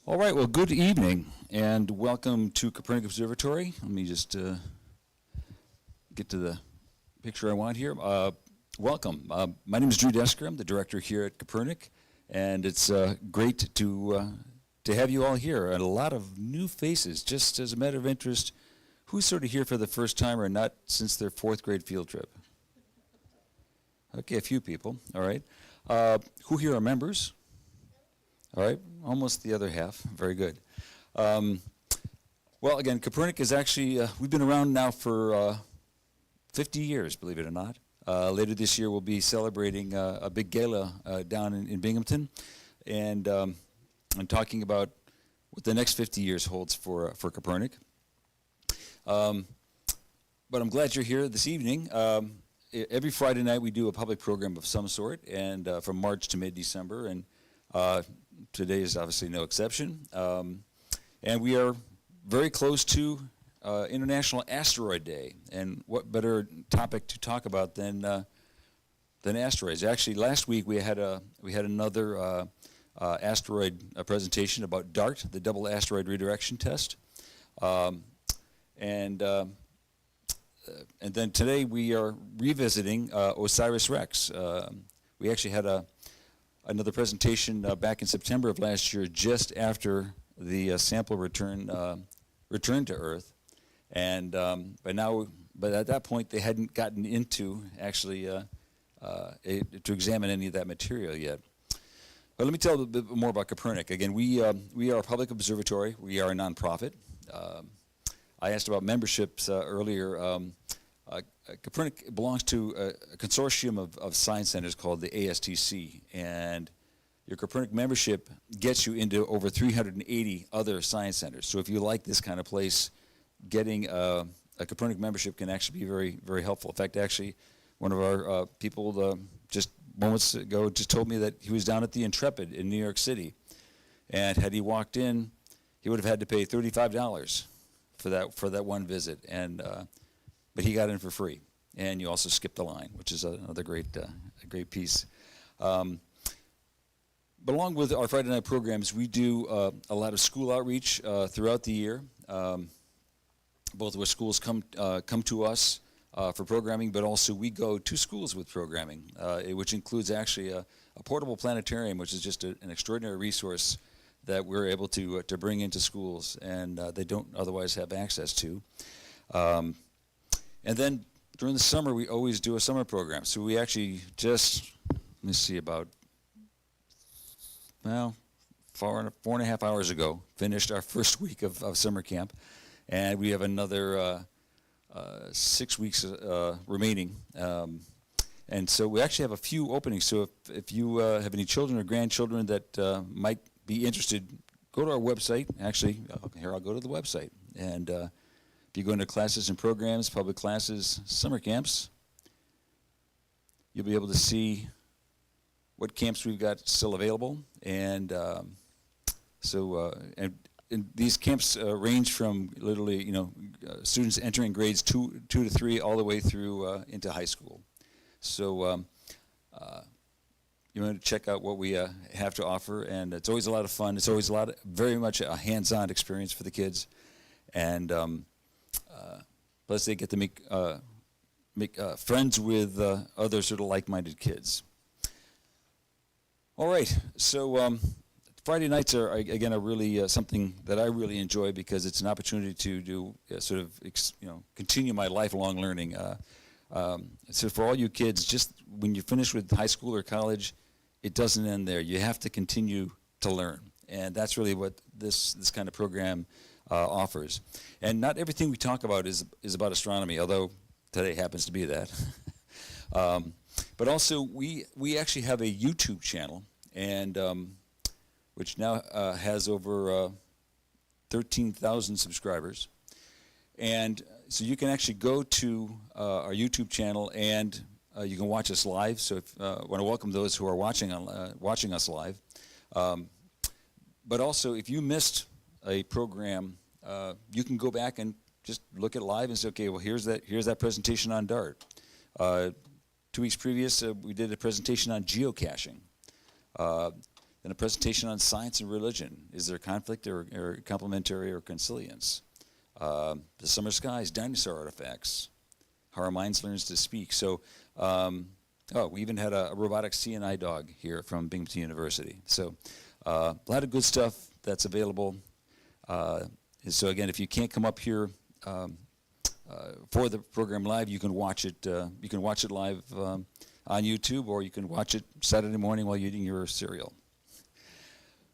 All right, well, good evening, and welcome to Kopernik Observatory. Let me just get to the picture I want here. Welcome. My name is Drew Desker. I'm the director here at Kopernik, and it's great to have you all here, and a lot of new faces. Just as a matter of interest, who's sort of here for the first time or not since their 4th grade field trip? Okay, a few people, all right. Who here are members? All right, almost the other half. Very good. Well, again, Kopernik is actually, we've been around now for 50 years, believe it or not. Later this year, we'll be celebrating a big gala down in Binghamton and talking about what the next 50 years holds for Kopernik. But I'm glad you're here this evening. Every Friday night, we do a public program of some sort, and from March to mid-December, and today is obviously no exception. And we are very close to International Asteroid Day. And what better topic to talk about than asteroids? Actually, last week we had another asteroid presentation about DART, the Double Asteroid Redirection Test. And then today we are revisiting OSIRIS-REx. We actually had another presentation back in September of last year, just after the sample returned to Earth, and but at that point they hadn't gotten into actually to examine any of that material yet. But let me tell a bit more about Kopernik. Again, we are a public observatory. We are a nonprofit. I asked about memberships earlier. Kopernik belongs to a consortium of science centers called the ASTC, and your Kopernik membership gets you into over 380 other science centers. So if you like this kind of place, getting a Kopernik membership can actually be very, very helpful. In fact, actually, one of our people just moments ago just told me that he was down at the Intrepid in New York City, and had he walked in, he would have had to pay $35 for that one visit, and but he got in for free, and you also skipped the line, which is another great piece. But along with our Friday night programs, we do a lot of school outreach throughout the year, both where schools come to us for programming, but also we go to schools with programming, which includes actually a portable planetarium, which is just an extraordinary resource that we're able to bring into schools, and they don't otherwise have access to. And then during the summer, we always do a summer program. So we actually just, let me see, about, well, 4.5 hours ago, finished our first week of summer camp. And we have another 6 weeks remaining. And so we actually have a few openings. So if you have any children or grandchildren that might be interested, go to our website. Actually, here, I'll go to the website. And if you go into classes and programs, public classes, summer camps, you'll be able to see what camps we've got still available. And and these camps range from literally, students entering grades 2 to 3 all the way through into high school. So you want to check out what we have to offer, and it's always a lot of fun. It's always very much a hands-on experience for the kids, and plus they get to make friends with other sort of like-minded kids. All right, so Friday nights are again really something that I really enjoy because it's an opportunity to do sort of continue my lifelong learning. So for all you kids, just when you finish with high school or college, it doesn't end there. You have to continue to learn, and that's really what this kind of program offers. And not everything we talk about is about astronomy, although today happens to be that. But also we actually have a YouTube channel, and which now has over 13,000 subscribers. And so you can actually go to our YouTube channel, and you can watch us live. So I want to welcome those who are watching us live. But also, if you missed a program, you can go back and just look at live and say, okay, well, here's that presentation on DART. 2 weeks previous, we did a presentation on geocaching. Then a presentation on science and religion. Is there conflict or complementary or consilience? The summer skies, dinosaur artifacts. How our minds learns to speak. So, we even had a robotic CNI dog here from Binghamton University. So, a lot of good stuff that's available. So again, if you can't come up here for the program live, you can watch it. You can watch it live on YouTube, or you can watch it Saturday morning while you're eating your cereal.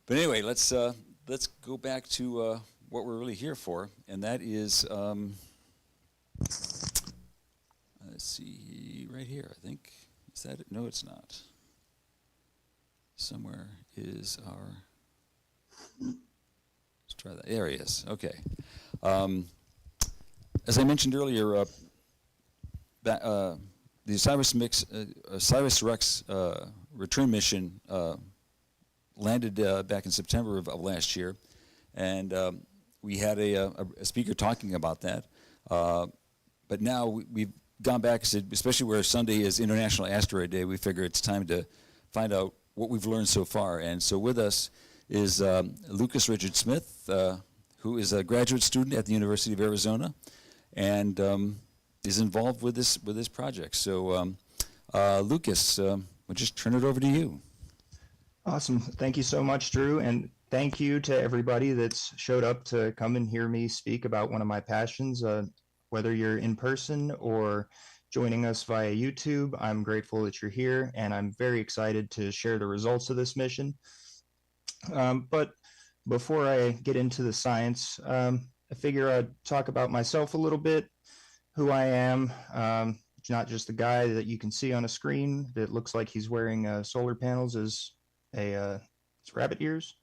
But anyway, let's go back to what we're really here for, and that is, let's see, right here, I think. Is that it? No, it's not. Somewhere is our, let's try that. There he is. Okay. As I mentioned earlier, the OSIRIS-REx return mission landed back in September of last year, and we had a speaker talking about that. But now we've gone back, especially where Sunday is International Asteroid Day, we figure it's time to find out what we've learned so far. And so with us is Lucas Richard Smith, who is a graduate student at the University of Arizona, and is involved with this project. So Lucas, we'll just turn it over to you. Awesome. Thank you so much, Drew. And thank you to everybody that's showed up to come and hear me speak about one of my passions. Whether you're in person or joining us via YouTube, I'm grateful that you're here, and I'm very excited to share the results of this mission. But before I get into the science, I figure I'd talk about myself a little bit, who I am. Not just the guy that you can see on a screen that looks like he's wearing solar panels as it's rabbit ears.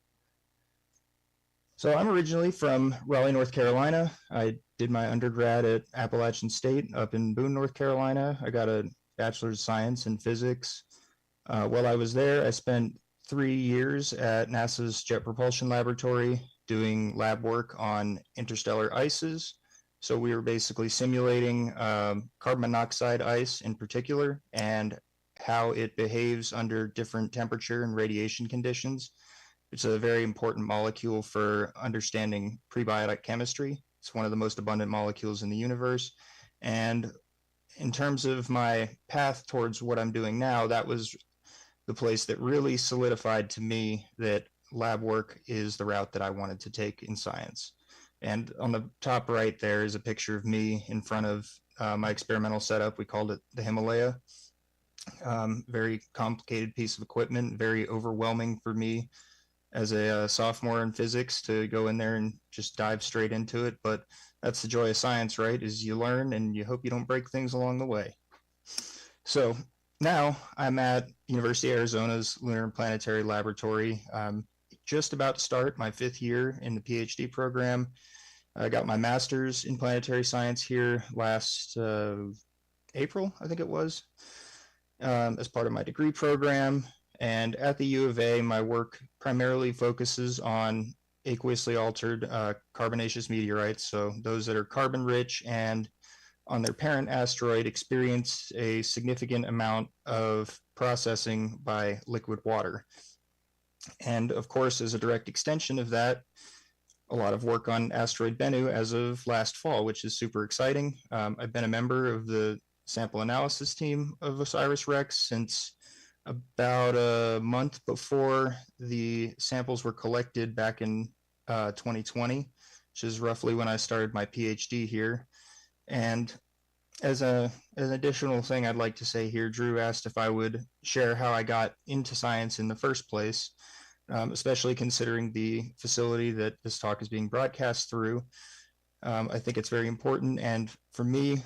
So I'm originally from Raleigh, North Carolina. I did my undergrad at Appalachian State up in Boone, North Carolina. I got a Bachelor's of Science in Physics. While I was there, I spent 3 years at NASA's Jet Propulsion Laboratory doing lab work on interstellar ices. So we were basically simulating carbon monoxide ice in particular and how it behaves under different temperature and radiation conditions. It's a very important molecule for understanding prebiotic chemistry. It's one of the most abundant molecules in the universe. And in terms of my path towards what I'm doing now, that was the place that really solidified to me that lab work is the route that I wanted to take in science. And on the top right there is a picture of me in front of my experimental setup. We called it the Himalaya. Very complicated piece of equipment, very overwhelming for me as a sophomore in physics to go in there and just dive straight into it. But that's the joy of science, right? Is you learn and you hope you don't break things along the way. So now I'm at University of Arizona's Lunar and Planetary Laboratory. I'm just about to start my 5th year in the PhD program. I got my master's in planetary science here last April, I think it was, as part of my degree program. And at the U of A, my work primarily focuses on aqueously altered carbonaceous meteorites, so those that are carbon rich and on their parent asteroid experience a significant amount of processing by liquid water. And of course, as a direct extension of that, a lot of work on Asteroid Bennu as of last fall, which is super exciting. I've been a member of the sample analysis team of OSIRIS-REx since about a month before the samples were collected back in 2020, which is roughly when I started my PhD here. And as an additional thing I'd like to say here, Drew asked if I would share how I got into science in the first place, especially considering the facility that this talk is being broadcast through. I think it's very important. And for me,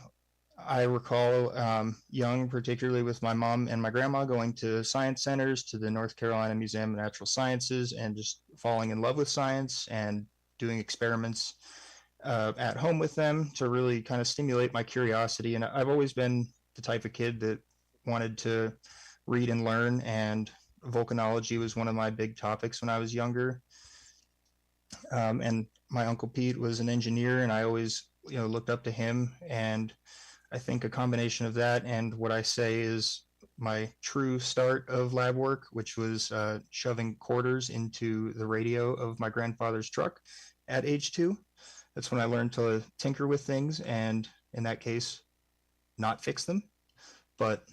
I recall young, particularly with my mom and my grandma, going to science centers, to the North Carolina Museum of Natural Sciences, and just falling in love with science and doing experiments at home with them to really kind of stimulate my curiosity. And I've always been the type of kid that wanted to read and learn, and volcanology was one of my big topics when I was younger. And my Uncle Pete was an engineer, and I always looked up to him. And I think a combination of that and what I say is my true start of lab work, which was shoving quarters into the radio of my grandfather's truck at age 2. That's when I learned to tinker with things, and in that case, not fix them. But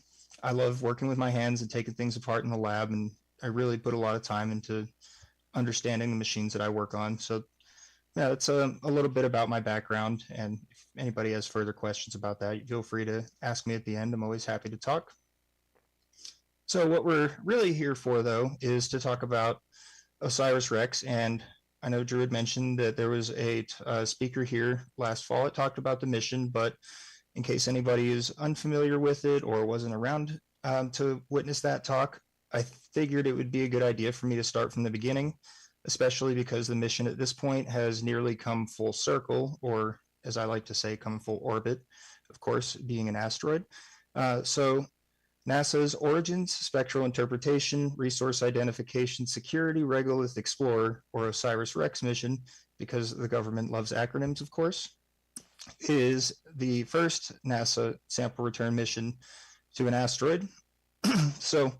I love working with my hands and taking things apart in the lab, and I really put a lot of time into understanding the machines that I work on. So yeah, that's a little bit about my background, and if anybody has further questions about that, feel free to ask me at the end. I'm always happy to talk. So what we're really here for, though, is to talk about OSIRIS-REx, and I know Drew had mentioned that there was a speaker here last fall that talked about the mission, but in case anybody is unfamiliar with it or wasn't around to witness that talk, I figured it would be a good idea for me to start from the beginning, especially because the mission at this point has nearly come full circle, or as I like to say, come full orbit, of course, being an asteroid. So NASA's Origins, Spectral Interpretation, Resource Identification, Security-Regolith Explorer, or OSIRIS-REx mission, because the government loves acronyms, of course, is the first NASA sample return mission to an asteroid. So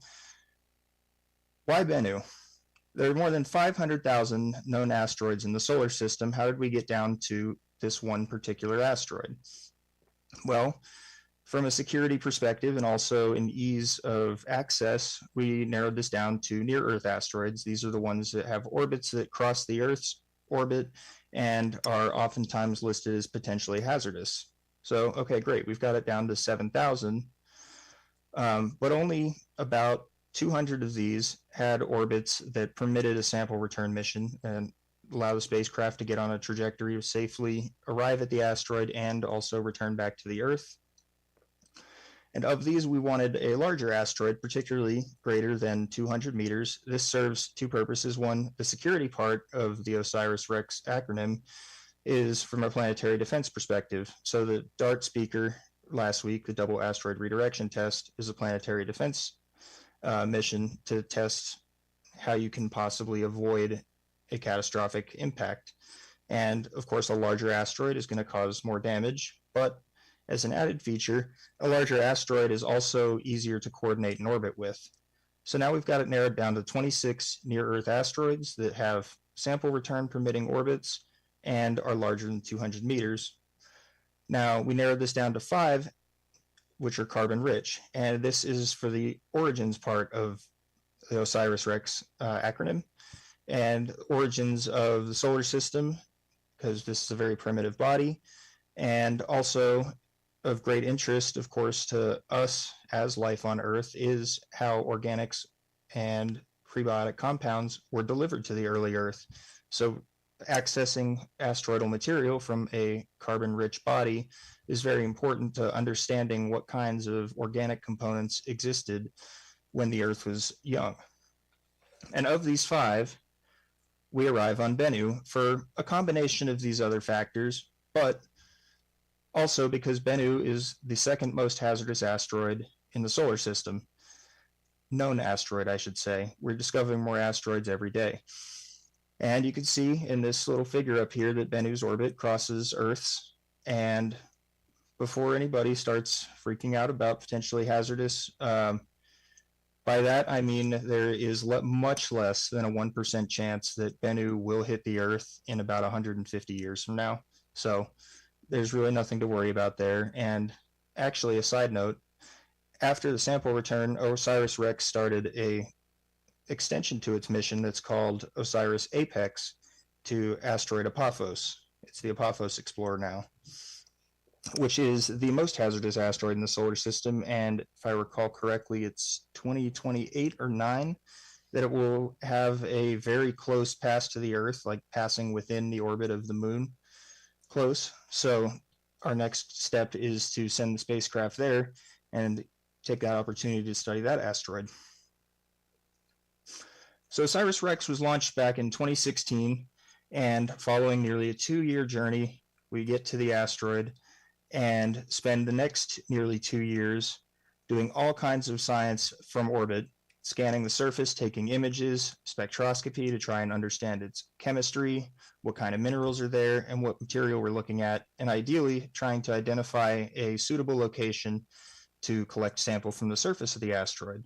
why Bennu? There are more than 500,000 known asteroids in the solar system. How did we get down to this one particular asteroid? Well, from a security perspective and also an ease of access, we narrowed this down to near-Earth asteroids. These are the ones that have orbits that cross the Earth's orbit and are oftentimes listed as potentially hazardous. So, okay, great. We've got it down to 7,000, but only about 200 of these had orbits that permitted a sample return mission and allow the spacecraft to get on a trajectory to safely arrive at the asteroid and also return back to the Earth. And of these, we wanted a larger asteroid, particularly greater than 200 meters. This serves two purposes. One, the security part of the OSIRIS-REx acronym is from a planetary defense perspective. So the DART speaker last week, the Double Asteroid Redirection Test, is a planetary defense mission to test how you can possibly avoid a catastrophic impact. And of course, a larger asteroid is going to cause more damage, but as an added feature, a larger asteroid is also easier to coordinate and orbit with. So now we've got it narrowed down to 26 near-Earth asteroids that have sample return permitting orbits and are larger than 200 meters. Now we narrowed this down to 5, which are carbon rich, and this is for the origins part of the OSIRIS-REx acronym, and origins of the solar system, because this is a very primitive body, and also of great interest, of course, to us as life on Earth is how organics and prebiotic compounds were delivered to the early Earth. So accessing asteroidal material from a carbon-rich body is very important to understanding what kinds of organic components existed when the Earth was young. And of these 5, we arrive on Bennu for a combination of these other factors, but also because Bennu is the second most hazardous asteroid in the solar system. Known asteroid, I should say. We're discovering more asteroids every day. And you can see in this little figure up here that Bennu's orbit crosses Earth's. And before anybody starts freaking out about potentially hazardous, by that I mean there is much less than a 1% chance that Bennu will hit the Earth in about 150 years from now. So there's really nothing to worry about there. And actually, a side note, after the sample return, OSIRIS-REx started a extension to its mission that's called OSIRIS-APEX to asteroid Apophos. It's the Apophos Explorer now, which is the most hazardous asteroid in the solar system. And if I recall correctly, it's 2028 or 9 that it will have a very close pass to the Earth, like passing within the orbit of the moon. Close. So our next step is to send the spacecraft there and take that opportunity to study that asteroid. So OSIRIS-REx was launched back in 2016, and following nearly a 2-year journey, we get to the asteroid and spend the next nearly 2 years doing all kinds of science from orbit, scanning the surface, taking images, spectroscopy to try and understand its chemistry, what kind of minerals are there, and what material we're looking at, and ideally trying to identify a suitable location to collect sample from the surface of the asteroid.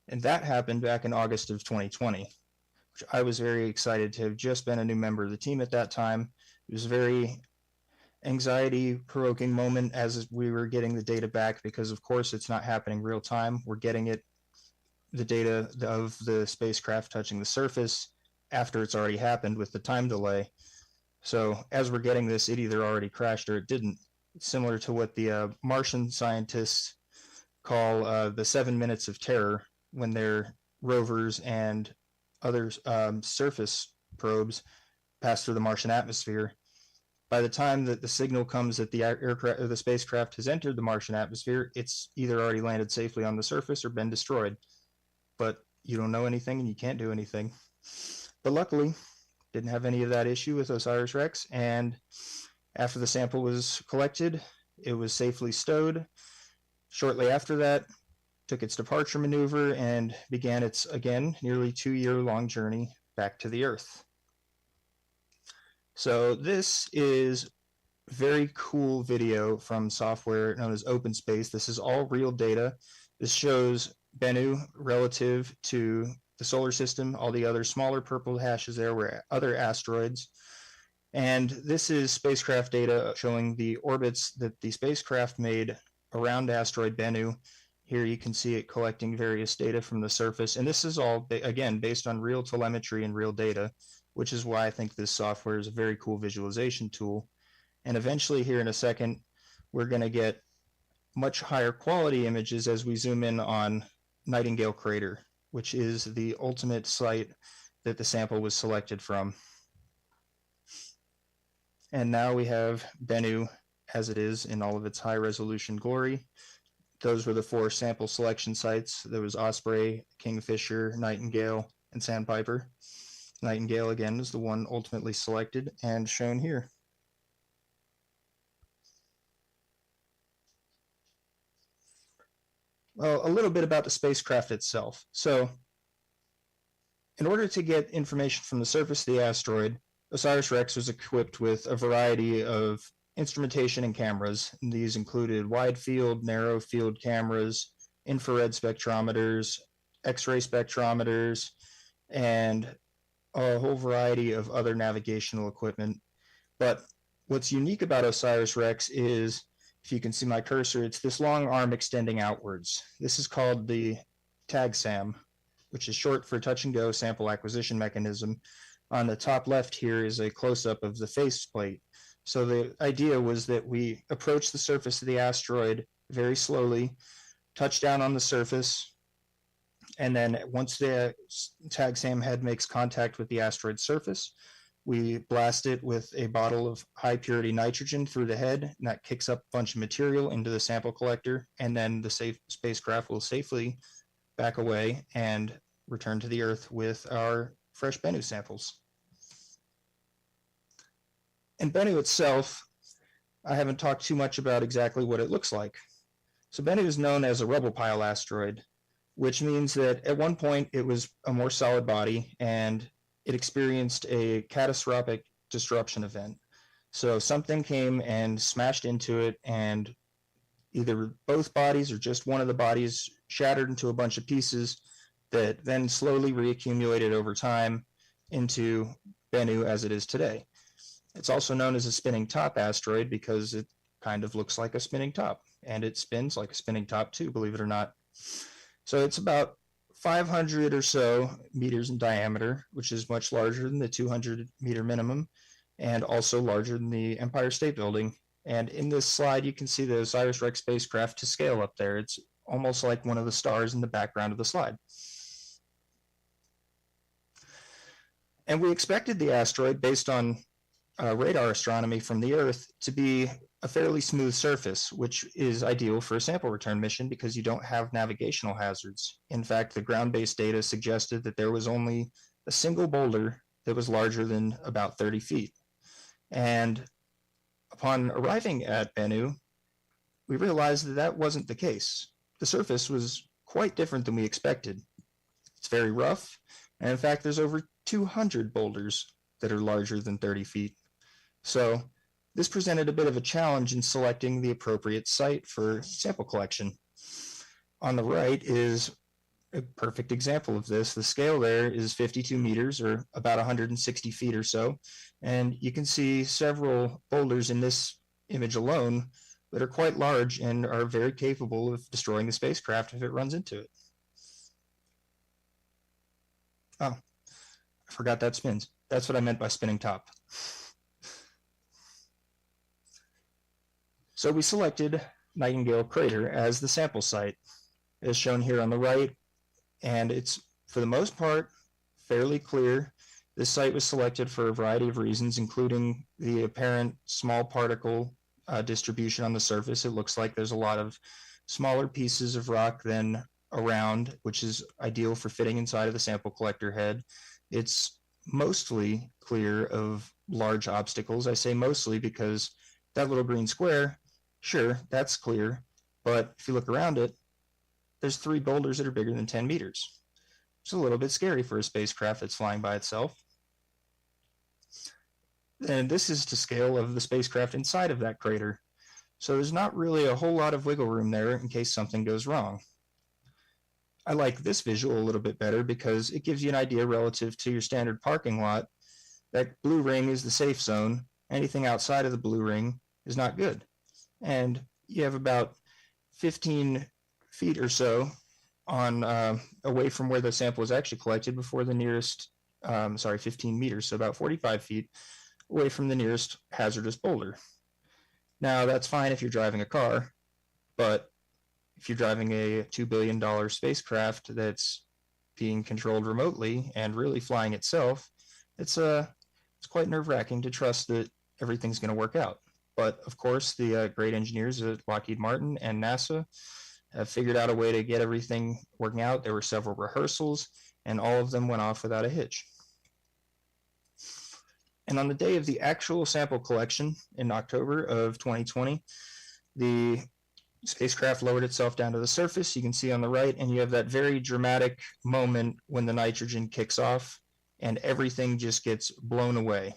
And that happened back in August of 2020, which I was very excited to have just been a new member of the team at that time. It was a very anxiety-provoking moment as we were getting the data back, because of course it's not happening real time. We're getting the data of the spacecraft touching the surface after it's already happened with the time delay. So as we're getting this, it either already crashed or it didn't. It's similar to what the Martian scientists call the 7 minutes of terror, when their rovers and other surface probes pass through the Martian atmosphere. By the time that the signal comes that the aircraft or the spacecraft has entered the Martian atmosphere, it's either already landed safely on the surface or been destroyed. But you don't know anything and you can't do anything. But luckily, didn't have any of that issue with OSIRIS-REx, and after the sample was collected, it was safely stowed. Shortly after that, took its departure maneuver and began its, again, nearly 2-year-long journey back to the Earth. So this is very cool video from software known as OpenSpace. This is all real data. This shows Bennu relative to the solar system. All the other smaller purple hashes there were other asteroids. And this is spacecraft data showing the orbits that the spacecraft made around asteroid Bennu. Here you can see it collecting various data from the surface. And this is all, again, based on real telemetry and real data, which is why I think this software is a very cool visualization tool. And eventually, here in a second, we're going to get much higher quality images as we zoom in on Nightingale Crater, which is the ultimate site that the sample was selected from. And now we have Bennu as it is in all of its high resolution glory. Those were the 4 sample selection sites. There was Osprey, Kingfisher, Nightingale, and Sandpiper. Nightingale, again, is the one ultimately selected and shown here. Well, a little bit about the spacecraft itself. So, in order to get information from the surface of the asteroid, OSIRIS-REx was equipped with a variety of instrumentation and cameras. And these included wide field, narrow field cameras, infrared spectrometers, X-ray spectrometers, and a whole variety of other navigational equipment. But what's unique about OSIRIS-REx is, if you can see my cursor, it's this long arm extending outwards. This is called the TAG-SAM, which is short for Touch and Go Sample Acquisition Mechanism. On the top left here is a close-up of the faceplate. So the idea was that we approach the surface of the asteroid very slowly, touch down on the surface, and then once the TAG-SAM head makes contact with the asteroid surface, we blast it with a bottle of high purity nitrogen through the head, and that kicks up a bunch of material into the sample collector, and then the spacecraft will safely back away and return to the Earth with our fresh Bennu samples. And Bennu itself, I haven't talked too much about exactly what it looks like. So Bennu is known as a rubble pile asteroid, which means that at one point it was a more solid body and it experienced a catastrophic disruption event. So something came and smashed into it, and either both bodies or just one of the bodies shattered into a bunch of pieces that then slowly reaccumulated over time into Bennu as it is today. It's also known as a spinning top asteroid because it kind of looks like a spinning top, and it spins like a spinning top too, believe it or not. So it's about 500 or so meters in diameter, which is much larger than the 200-meter minimum, and also larger than the Empire State Building. And in this slide, you can see the OSIRIS-REx spacecraft to scale up there. It's almost like one of the stars in the background of the slide. And we expected the asteroid, based on radar astronomy from the Earth, to be a fairly smooth surface, which is ideal for a sample return mission because you don't have navigational hazards. In fact, the ground-based data suggested that there was only a single boulder that was larger than about 30 feet. And upon arriving at Bennu, we realized that that wasn't the case. The surface was quite different than we expected. It's very rough, and in fact, there's over 200 boulders that are larger than 30 feet. So this presented a bit of a challenge in selecting the appropriate site for sample collection. On the right is a perfect example of this. The scale there is 52 meters, or about 160 feet or so. And you can see several boulders in this image alone that are quite large and are very capable of destroying the spacecraft if it runs into it. Oh, I forgot that spins. That's what I meant by spinning top. So we selected Nightingale Crater as the sample site, as shown here on the right, and it's, for the most part, fairly clear. This site was selected for a variety of reasons, including the apparent small particle distribution on the surface. It looks like there's a lot of smaller pieces of rock than around, which is ideal for fitting inside of the sample collector head. It's mostly clear of large obstacles. I say mostly because that little green square, sure, that's clear, but if you look around it, there's 3 boulders that are bigger than 10 meters. It's a little bit scary for a spacecraft that's flying by itself. And this is to scale of the spacecraft inside of that crater. So there's not really a whole lot of wiggle room there in case something goes wrong. I like this visual a little bit better because it gives you an idea relative to your standard parking lot. That blue ring is the safe zone. Anything outside of the blue ring is not good. And you have about 15 feet or so on away from where the sample was actually collected before the nearest, 15 meters, so about 45 feet away from the nearest hazardous boulder. Now, that's fine if you're driving a car, but if you're driving a $2 billion spacecraft that's being controlled remotely and really flying itself, it's quite nerve-wracking to trust that everything's going to work out. But of course, the great engineers at Lockheed Martin and NASA have figured out a way to get everything working out. There were several rehearsals, and all of them went off without a hitch. And on the day of the actual sample collection in October of 2020, the spacecraft lowered itself down to the surface. You can see on the right, and you have that very dramatic moment when the nitrogen kicks off and everything just gets blown away.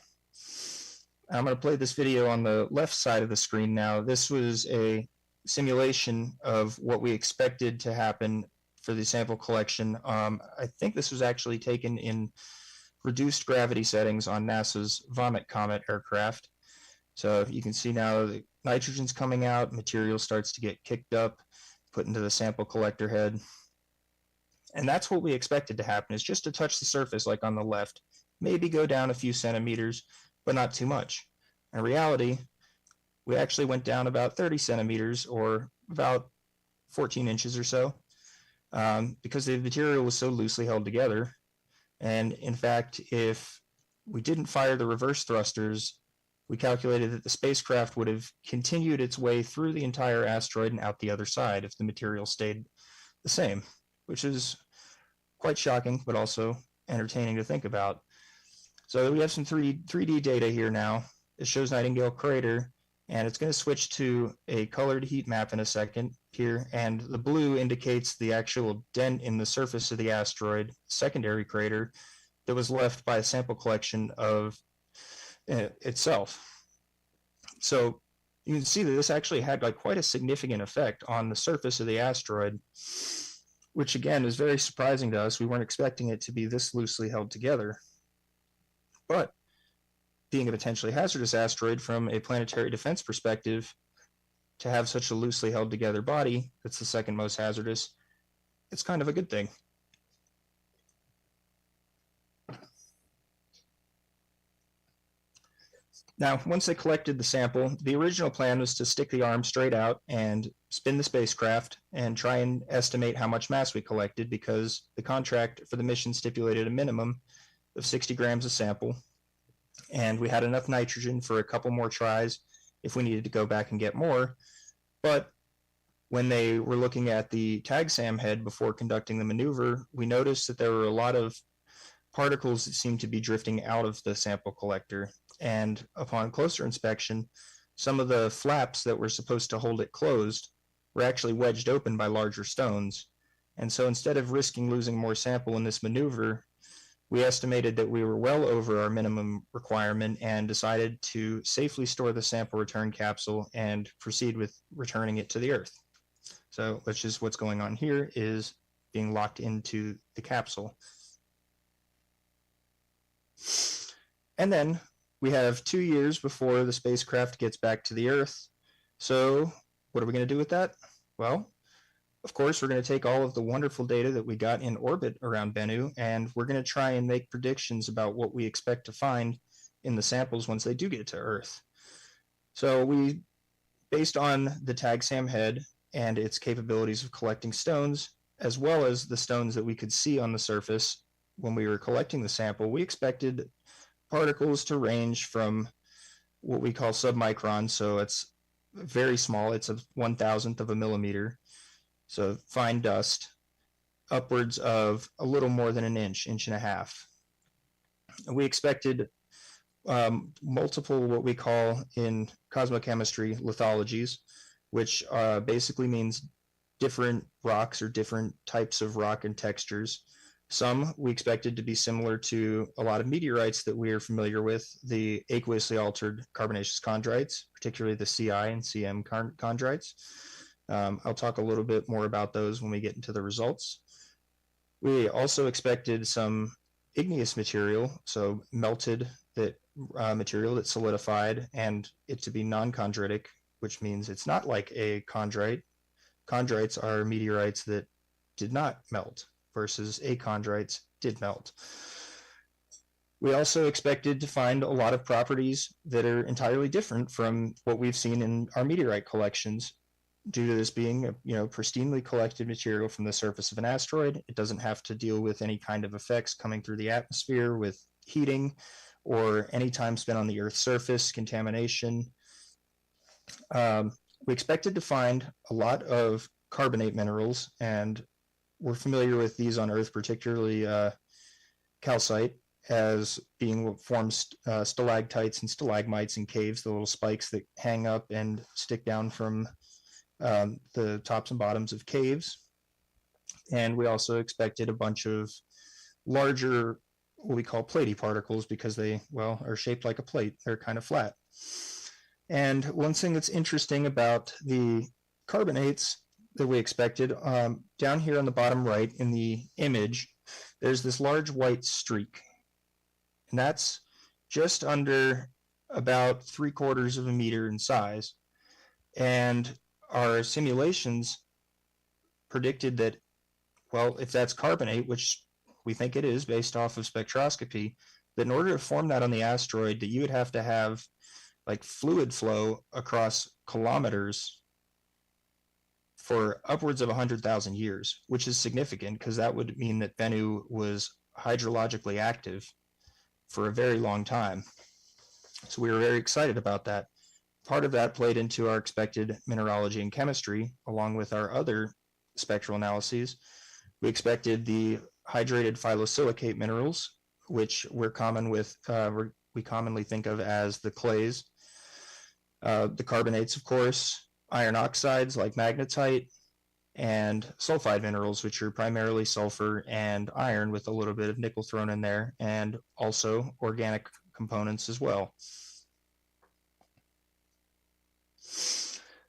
I'm going to play this video on the left side of the screen now. This was a simulation of what we expected to happen for the sample collection. I think this was actually taken in reduced gravity settings on NASA's Vomit Comet aircraft. So you can see now the nitrogen's coming out, material starts to get kicked up, put into the sample collector head. And that's what we expected to happen, is just to touch the surface like on the left, maybe go down a few centimeters, but not too much. In reality, we actually went down about 30 centimeters, or about 14 inches or so, because the material was so loosely held together. And in fact, if we didn't fire the reverse thrusters, we calculated that the spacecraft would have continued its way through the entire asteroid and out the other side if the material stayed the same, which is quite shocking, but also entertaining to think about. So we have some 3D data here now. It shows Nightingale Crater, and it's going to switch to a colored heat map in a second here, and the blue indicates the actual dent in the surface of the asteroid, secondary crater, that was left by a sample collection of itself. So you can see that this actually had like quite a significant effect on the surface of the asteroid, which again is very surprising to us. We weren't expecting it to be this loosely held together. But being a potentially hazardous asteroid from a planetary defense perspective, to have such a loosely held together body that's the second most hazardous, it's kind of a good thing. Now, once they collected the sample, the original plan was to stick the arm straight out and spin the spacecraft and try and estimate how much mass we collected, because the contract for the mission stipulated a minimum of 60 grams of sample, and we had enough nitrogen for a couple more tries if we needed to go back and get more. But when they were looking at the TAG-SAM head before conducting the maneuver, we noticed that there were a lot of particles that seemed to be drifting out of the sample collector. And upon closer inspection, some of the flaps that were supposed to hold it closed were actually wedged open by larger stones. And so instead of risking losing more sample in this maneuver, we estimated that we were well over our minimum requirement and decided to safely store the sample return capsule and proceed with returning it to the Earth. So that's just what's going on here, is being locked into the capsule. And then we have 2 years before the spacecraft gets back to the Earth. So what are we going to do with that? Well, of course, we're going to take all of the wonderful data that we got in orbit around Bennu, and we're going to try and make predictions about what we expect to find in the samples once they do get to Earth. So we, based on the TAG-SAM head and its capabilities of collecting stones, as well as the stones that we could see on the surface when we were collecting the sample, we expected particles to range from what we call submicron, so it's very small, it's a 1,000th of a millimeter, so fine dust, upwards of a little more than an inch, inch and a half. We expected multiple, what we call in cosmochemistry, lithologies, which basically means different rocks or different types of rock and textures. Some we expected to be similar to a lot of meteorites that we are familiar with, the aqueously altered carbonaceous chondrites, particularly the Ci and Cm chondrites. I'll talk a little bit more about those when we get into the results. We also expected some igneous material, so melted material that solidified, and it to be non-chondritic, which means it's not like a chondrite. Chondrites are meteorites that did not melt, versus achondrites did melt. We also expected to find a lot of properties that are entirely different from what we've seen in our meteorite collections, due to this being a pristinely collected material from the surface of an asteroid. It doesn't have to deal with any kind of effects coming through the atmosphere with heating or any time spent on the Earth's surface, contamination. We expected to find a lot of carbonate minerals, and we're familiar with these on Earth, particularly calcite, as being what forms stalactites and stalagmites in caves, the little spikes that hang up and stick down from the tops and bottoms of caves. And we also expected a bunch of larger, what we call platey particles, because they, well, are shaped like a plate. They're kind of flat. And one thing that's interesting about the carbonates that we expected, down here on the bottom right in the image, there's this large white streak. And that's just under about 3/4 of a meter in size. And our simulations predicted that, well, if that's carbonate, which we think it is based off of spectroscopy, that in order to form that on the asteroid, that you would have to have like fluid flow across kilometers for upwards of 100,000 years, which is significant because that would mean that Bennu was hydrologically active for a very long time. So we were very excited about that. Part of that played into our expected mineralogy and chemistry, along with our other spectral analyses. We expected the hydrated phyllosilicate minerals, which we're common with, we commonly think of as the clays, the carbonates, of course, iron oxides like magnetite, and sulfide minerals, which are primarily sulfur and iron with a little bit of nickel thrown in there, and also organic components as well.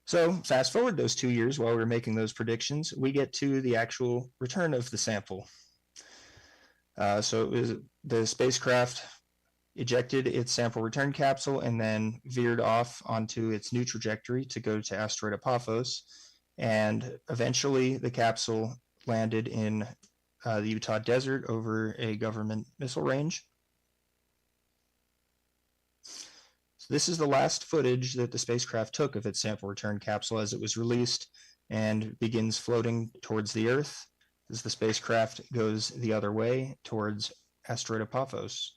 So fast forward those 2 years while we're making those predictions, we get to the actual return of the sample. So it was the spacecraft ejected its sample return capsule and then veered off onto its new trajectory to go to asteroid Apophos. And eventually the capsule landed in the Utah desert over a government missile range. So this is the last footage that the spacecraft took of its sample return capsule as it was released and begins floating towards the Earth as the spacecraft goes the other way towards asteroid Apophos.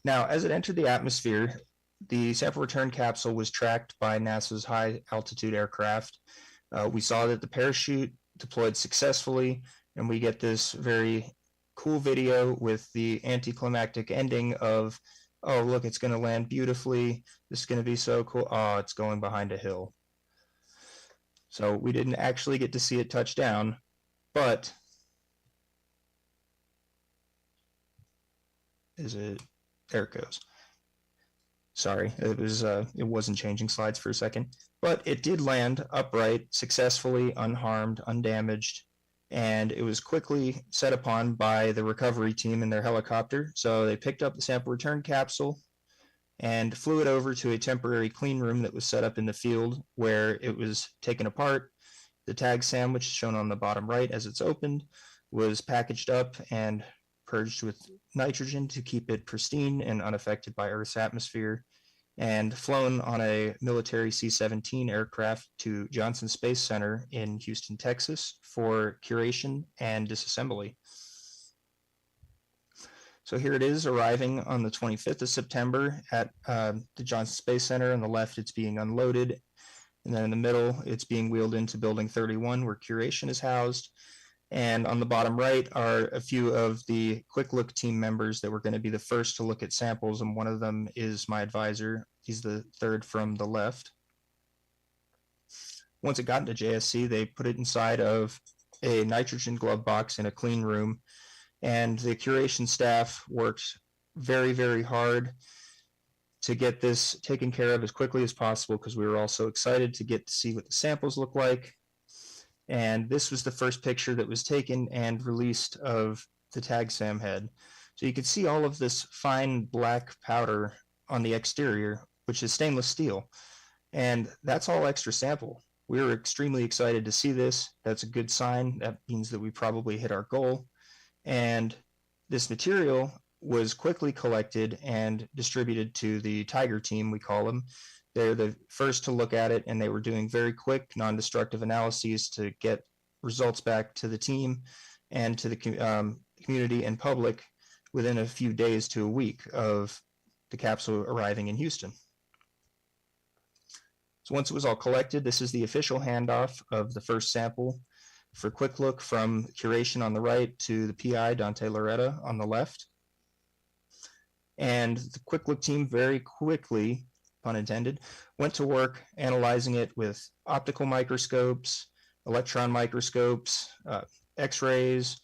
Now, as it entered the atmosphere, the sample return capsule was tracked by NASA's high altitude aircraft. We saw that the parachute deployed successfully, and we get this very cool video with the anticlimactic ending of, oh, look, it's going to land beautifully. This is going to be so cool. Oh, it's going behind a hill. So we didn't actually get to see it touch down, but there it goes. Sorry, it wasn't changing slides for a second, but it did land upright, successfully, unharmed, undamaged, and it was quickly set upon by the recovery team in their helicopter. So they picked up the sample return capsule and flew it over to a temporary clean room that was set up in the field, where it was taken apart. The tag sandwich, shown on the bottom right as it's opened, was packaged up and purged with nitrogen to keep it pristine and unaffected by Earth's atmosphere, and flown on a military C-17 aircraft to Johnson Space Center in Houston, Texas, for curation and disassembly. So here it is, arriving on the 25th of September at the Johnson Space Center. On the left, it's being unloaded, and then in the middle, it's being wheeled into Building 31, where curation is housed. And on the bottom right are a few of the Quick Look team members that were going to be the first to look at samples, and one of them is my advisor. He's the third from the left. Once it got into JSC, they put it inside of a nitrogen glove box in a clean room, and the curation staff worked very, very hard to get this taken care of as quickly as possible, because we were all so excited to get to see what the samples look like. And this was the first picture that was taken and released of the tag SAM head. So you can see all of this fine black powder on the exterior, which is stainless steel. And that's all extra sample. We were extremely excited to see this. That's a good sign. That means that we probably hit our goal. And this material was quickly collected and distributed to the Tiger team, we call them. They're the first to look at it, and they were doing very quick, non-destructive analyses to get results back to the team and to the community and public within a few days to a week of the capsule arriving in Houston. So once it was all collected, this is the official handoff of the first sample for Quick Look from curation on the right to the PI, Dante Loretta, on the left. And the Quick Look team very quickly, pun intended, went to work analyzing it with optical microscopes, electron microscopes, X-rays,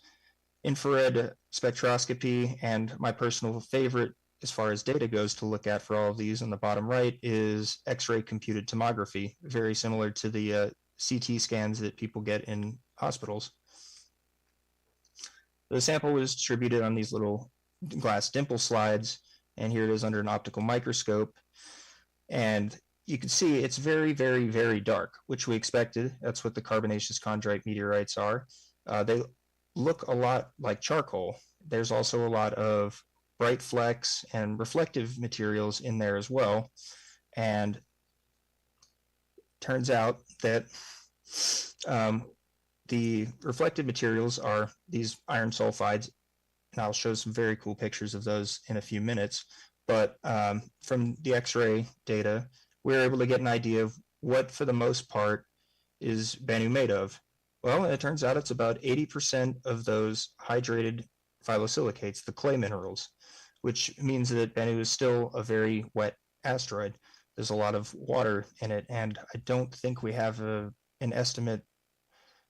infrared spectroscopy, and my personal favorite as far as data goes to look at for all of these on the bottom right is X-ray computed tomography, very similar to the CT scans that people get in hospitals. The sample was distributed on these little glass dimple slides, and here it is under an optical microscope. And you can see it's very, very, very dark, which we expected. That's what the carbonaceous chondrite meteorites are. They look a lot like charcoal. There's also a lot of bright flecks and reflective materials in there as well. And turns out that the reflective materials are these iron sulfides, and I'll show some very cool pictures of those in a few minutes. But from the X-ray data, we were able to get an idea of what, for the most part, is Bennu made of. Well, it turns out it's about 80% of those hydrated phyllosilicates, the clay minerals, which means that Bennu is still a very wet asteroid. There's a lot of water in it, and I don't think we have an estimate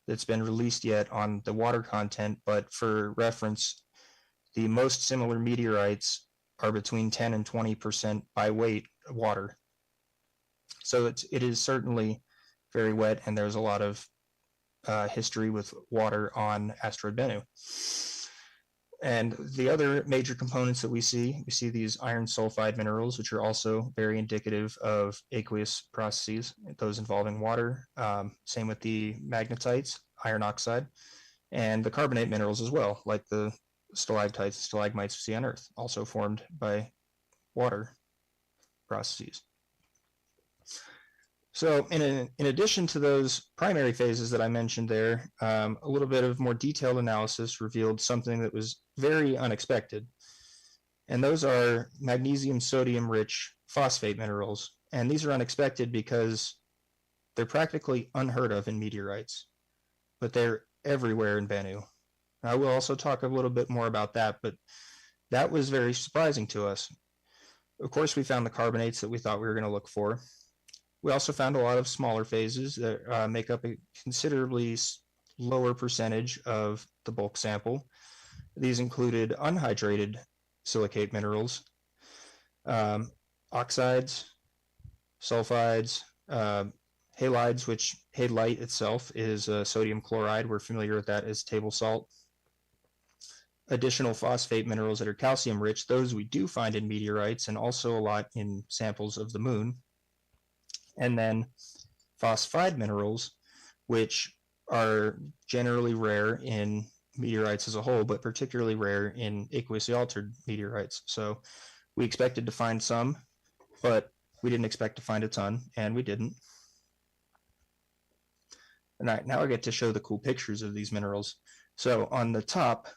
that's been released yet on the water content, but for reference, the most similar meteorites are between 10 and 20% by weight water. So it is certainly very wet, and there's a lot of history with water on asteroid Bennu. And the other major components that we see these iron sulfide minerals, which are also very indicative of aqueous processes, those involving water. Same with the magnetites, iron oxide, and the carbonate minerals as well, like the stalactites, stalagmites we see on Earth, also formed by water processes. So in addition to those primary phases that I mentioned there, a little bit of more detailed analysis revealed something that was very unexpected. And those are magnesium sodium rich phosphate minerals. And these are unexpected because they're practically unheard of in meteorites, but they're everywhere in Bennu. I will also talk a little bit more about that, but that was very surprising to us. Of course, we found the carbonates that we thought we were going to look for. We also found a lot of smaller phases that make up a considerably lower percentage of the bulk sample. These included unhydrated silicate minerals, oxides, sulfides, halides, which halite itself is sodium chloride. We're familiar with that as table salt. Additional phosphate minerals that are calcium rich, those we do find in meteorites and also a lot in samples of the moon. And then phosphide minerals, which are generally rare in meteorites as a whole, but particularly rare in aqueously altered meteorites. So we expected to find some, but we didn't expect to find a ton, and we didn't. And now I get to show the cool pictures of these minerals. So on the top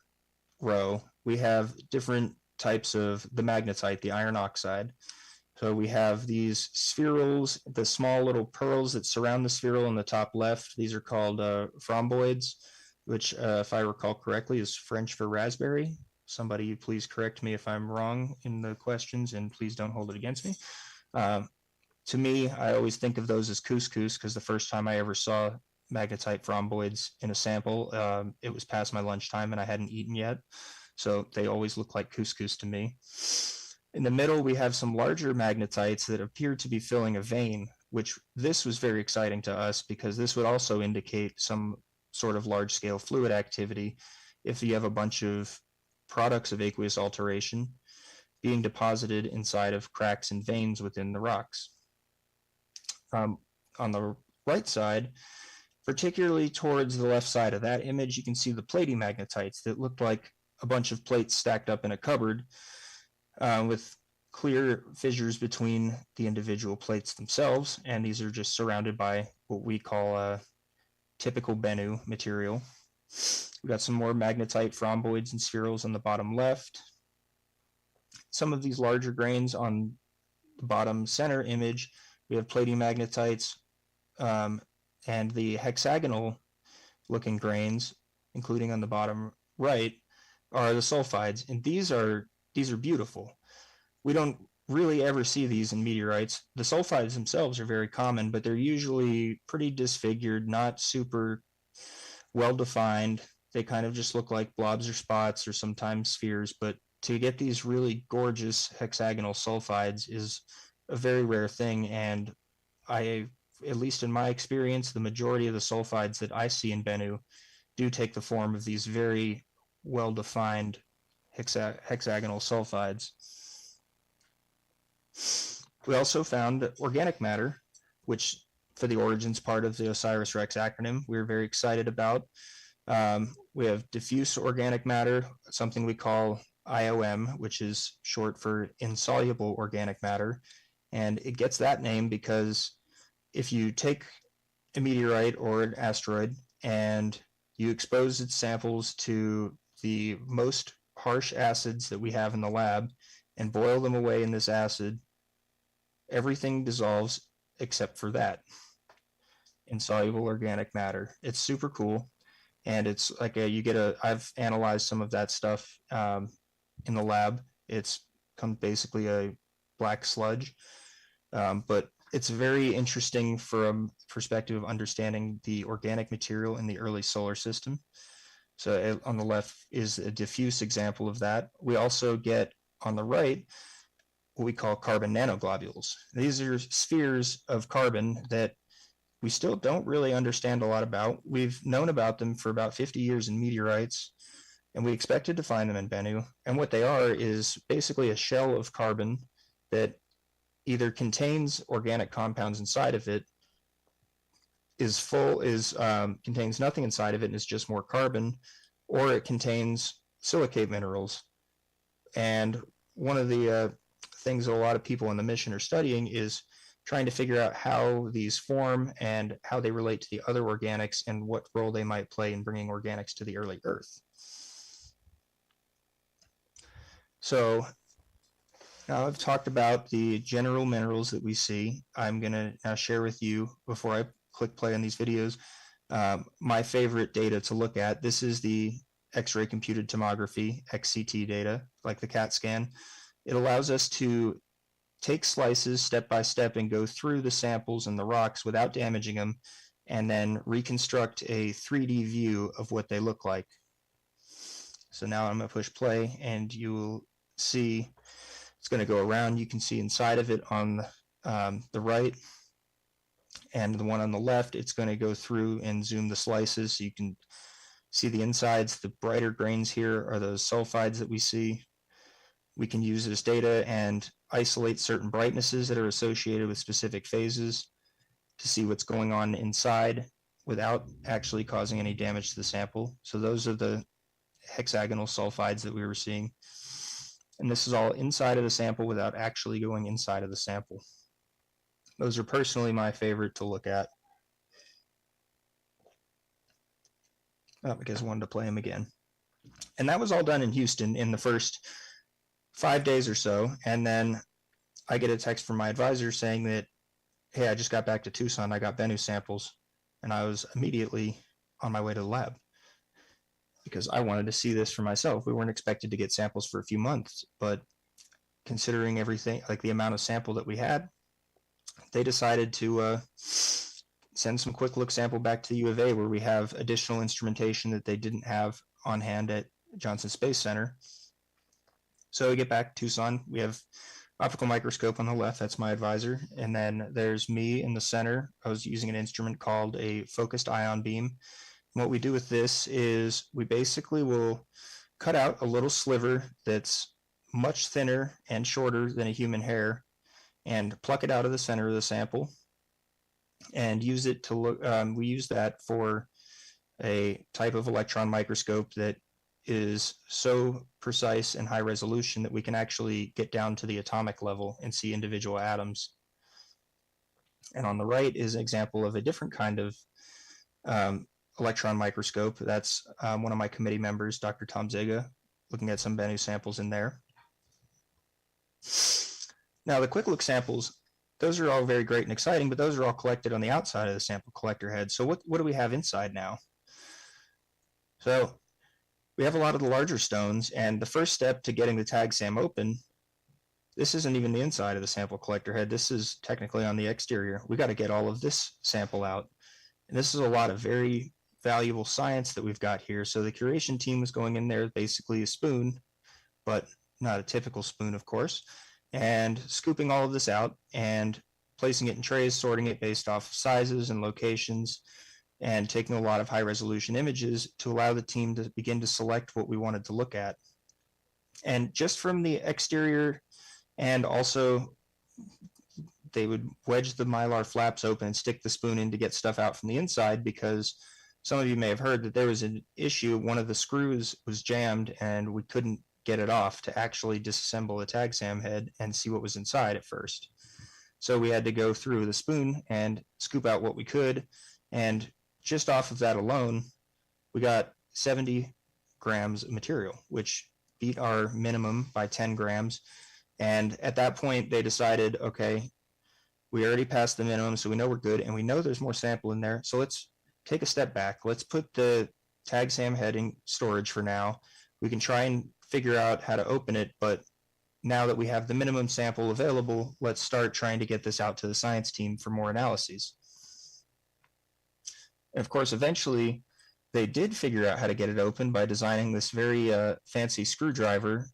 row, we have different types of the magnetite, the iron oxide. So we have these spherules, the small little pearls that surround the spherule on the top left. These are called rhomboids, which, if I recall correctly, is French for raspberry. Somebody please correct me if I'm wrong in the questions, and please don't hold it against me. To me, I always think of those as couscous because the first time I ever saw magnetite rhomboids in a sample, it was past my lunchtime and I hadn't eaten yet. So they always look like couscous to me. In the middle, we have some larger magnetites that appear to be filling a vein, which this was very exciting to us because this would also indicate some sort of large-scale fluid activity if you have a bunch of products of aqueous alteration being deposited inside of cracks and veins within the rocks. On the right side, particularly towards the left side of that image, you can see the platymagnetites that looked like a bunch of plates stacked up in a cupboard with clear fissures between the individual plates themselves, and these are just surrounded by what we call typical Bennu material. We've got some more magnetite rhomboids and spherules on the bottom left. Some of these larger grains on the bottom center image, we have platymagnetites, and the hexagonal looking grains, including on the bottom right, are the sulfides, and these are beautiful. We don't really ever see these in meteorites. The sulfides themselves are very common, but they're usually pretty disfigured, not super well defined. They kind of just look like blobs or spots or sometimes spheres, but to get these really gorgeous hexagonal sulfides is a very rare thing, and at least in my experience, the majority of the sulfides that I see in Bennu do take the form of these very well-defined hexagonal sulfides. We also found organic matter, which for the origins part of the OSIRIS-REx acronym, we're very excited about. We have diffuse organic matter, something we call IOM, which is short for insoluble organic matter. And it gets that name because if you take a meteorite or an asteroid and you expose its samples to the most harsh acids that we have in the lab and boil them away in this acid, everything dissolves except for that insoluble organic matter. It's super cool, and it's like I've analyzed some of that stuff in the lab. It's basically a black sludge, but it's very interesting from perspective of understanding the organic material in the early solar system. So on the left is a diffuse example of that. We also get on the right what we call carbon nanoglobules. These are spheres of carbon that we still don't really understand a lot about. We've known about them for about 50 years in meteorites, and we expected to find them in Bennu. And what they are is basically a shell of carbon that either contains organic compounds inside of it, contains nothing inside of it and is just more carbon, or it contains silicate minerals. And one of the things that a lot of people in the mission are studying is trying to figure out how these form and how they relate to the other organics and what role they might play in bringing organics to the early Earth. So now I've talked about the general minerals that we see. I'm going to now share with you, before I click play on these videos, my favorite data to look at. This is the X-ray computed tomography, XCT data, like the CAT scan. It allows us to take slices step by step and go through the samples and the rocks without damaging them, and then reconstruct a 3D view of what they look like. So now I'm going to push play, and you will see It's going to go around. You can see inside of it on the right, and the one on the left, it's going to go through and zoom the slices so you can see the insides. The brighter grains here are those sulfides that we see. We can use this data and isolate certain brightnesses that are associated with specific phases to see what's going on inside without actually causing any damage to the sample. So those are the hexagonal sulfides that we were seeing. And this is all inside of the sample without actually going inside of the sample. Those are personally my favorite to look at. Because I wanted to play them again. And that was all done in Houston in the first 5 days or so. And then I get a text from my advisor saying that, hey, I just got back to Tucson. I got Bennu samples. And I was immediately on my way to the lab because I wanted to see this for myself. We weren't expected to get samples for a few months, but considering everything, like the amount of sample that we had, they decided to send some quick look sample back to the U of A, where we have additional instrumentation that they didn't have on hand at Johnson Space Center. So we get back to Tucson. We have optical microscope on the left. That's my advisor. And then there's me in the center. I was using an instrument called a focused ion beam. And what we do with this is we basically will cut out a little sliver that's much thinner and shorter than a human hair and pluck it out of the center of the sample and use it to look. We use that for a type of electron microscope that is so precise and high resolution that we can actually get down to the atomic level and see individual atoms. And on the right is an example of a different kind of electron microscope. That's one of my committee members, Dr. Tom Zega, looking at some Bennu samples in there. Now the quick look samples, those are all very great and exciting, but those are all collected on the outside of the sample collector head. So what do we have inside now? So we have a lot of the larger stones, and the first step to getting the tag SAM open, this isn't even the inside of the sample collector head. This is technically on the exterior. We got to get all of this sample out. And this is a lot of very valuable science that we've got here. So the curation team was going in there, basically a spoon, but not a typical spoon, of course, and scooping all of this out and placing it in trays, sorting it based off sizes and locations, and taking a lot of high resolution images to allow the team to begin to select what we wanted to look at. And just from the exterior, and also they would wedge the mylar flaps open and stick the spoon in to get stuff out from the inside, because some of you may have heard that there was an issue. One of the screws was jammed and we couldn't get it off to actually disassemble the tag SAM head and see what was inside at first. So we had to go through the spoon and scoop out what we could. And just off of that alone, we got 70 grams of material, which beat our minimum by 10 grams. And at that point, they decided, okay, we already passed the minimum, so we know we're good, and we know there's more sample in there. So let's take a step back. Let's put the tag SAM head in storage for now. We can try and figure out how to open it, but now that we have the minimum sample available, let's start trying to get this out to the science team for more analyses. And of course, eventually, they did figure out how to get it open by designing this very fancy screwdriver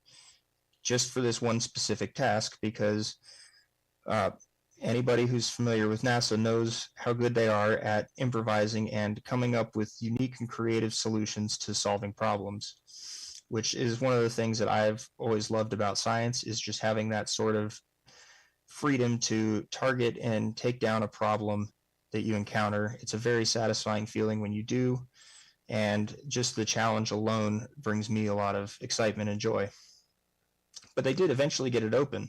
just for this one specific task, because anybody who's familiar with NASA knows how good they are at improvising and coming up with unique and creative solutions to solving problems, which is one of the things that I've always loved about science, is just having that sort of freedom to target and take down a problem that you encounter. It's a very satisfying feeling when you do, and just the challenge alone brings me a lot of excitement and joy. But they did eventually get it open,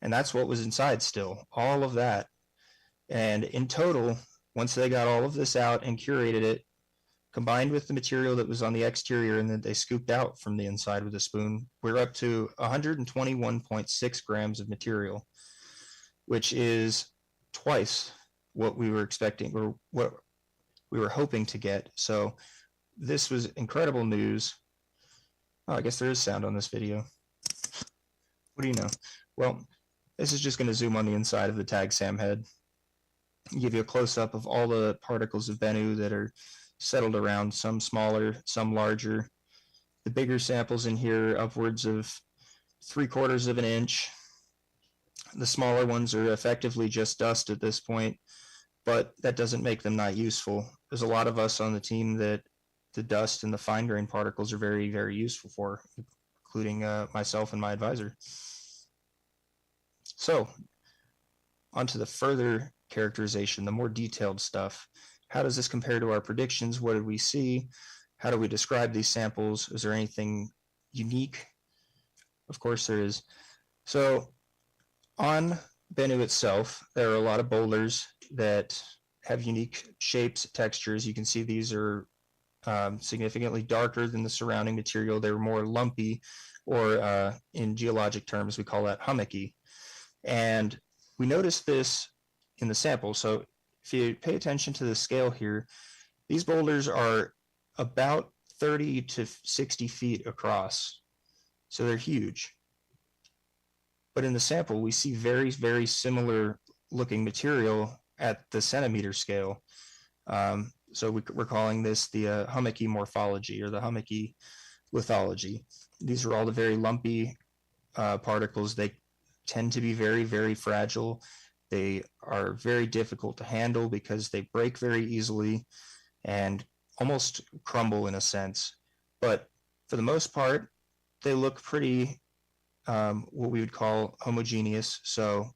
and that's what was inside still, all of that. And in total, once they got all of this out and curated it, combined with the material that was on the exterior and that they scooped out from the inside with a spoon, we're up to 121.6 grams of material, which is twice what we were expecting, or what we were hoping to get. So this was incredible news. Oh, I guess there is sound on this video. What do you know? Well, this is just going to zoom on the inside of the tag SAM head, give you a close-up of all the particles of Bennu that are settled around, some smaller, some larger. The bigger samples in here, upwards of 3/4 of an inch, The smaller ones are effectively just dust at this point, but that doesn't make them not useful. There's a lot of us on the team that the dust and the fine grained particles are very, very useful for, including myself and my advisor. So, onto the further characterization, the more detailed stuff. How does this compare to our predictions? What did we see? How do we describe these samples? Is there anything unique? Of course there is. So on Bennu itself, there are a lot of boulders that have unique shapes, textures. You can see these are significantly darker than the surrounding material. They're more lumpy, or in geologic terms, we call that hummocky. And we notice this in the sample. So if you pay attention to the scale here, these boulders are about 30 to 60 feet across. So they're huge. But in the sample, we see very, very similar looking material at the centimeter scale. So we're calling this the hummocky morphology, or the hummocky lithology. These are all the very lumpy particles. They tend to be very, very fragile. They are very difficult to handle because they break very easily and almost crumble in a sense. But for the most part, they look pretty, what we would call homogeneous. So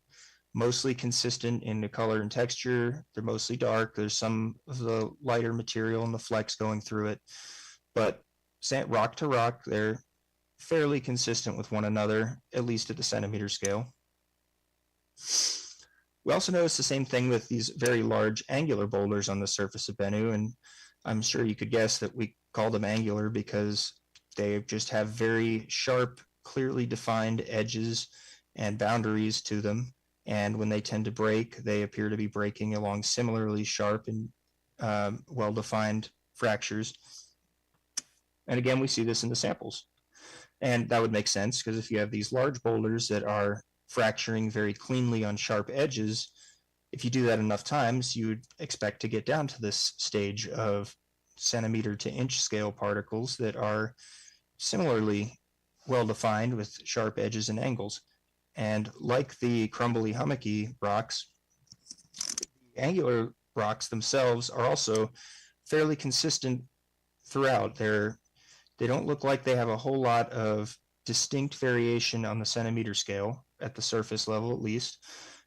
mostly consistent in the color and texture. They're mostly dark. There's some of the lighter material and the flecks going through it. But rock to rock, they're fairly consistent with one another, at least at the centimeter scale. We also notice the same thing with these very large angular boulders on the surface of Bennu, and I'm sure you could guess that we call them angular because they just have very sharp, clearly defined edges and boundaries to them. And when they tend to break, they appear to be breaking along similarly sharp and well-defined fractures. And again, we see this in the samples. And that would make sense because if you have these large boulders that are fracturing very cleanly on sharp edges, if you do that enough times, you would expect to get down to this stage of centimeter to inch scale particles that are similarly well-defined with sharp edges and angles. And like the crumbly hummocky rocks, the angular rocks themselves are also fairly consistent throughout. They don't look like they have a whole lot of distinct variation on the centimeter scale, at the surface level at least.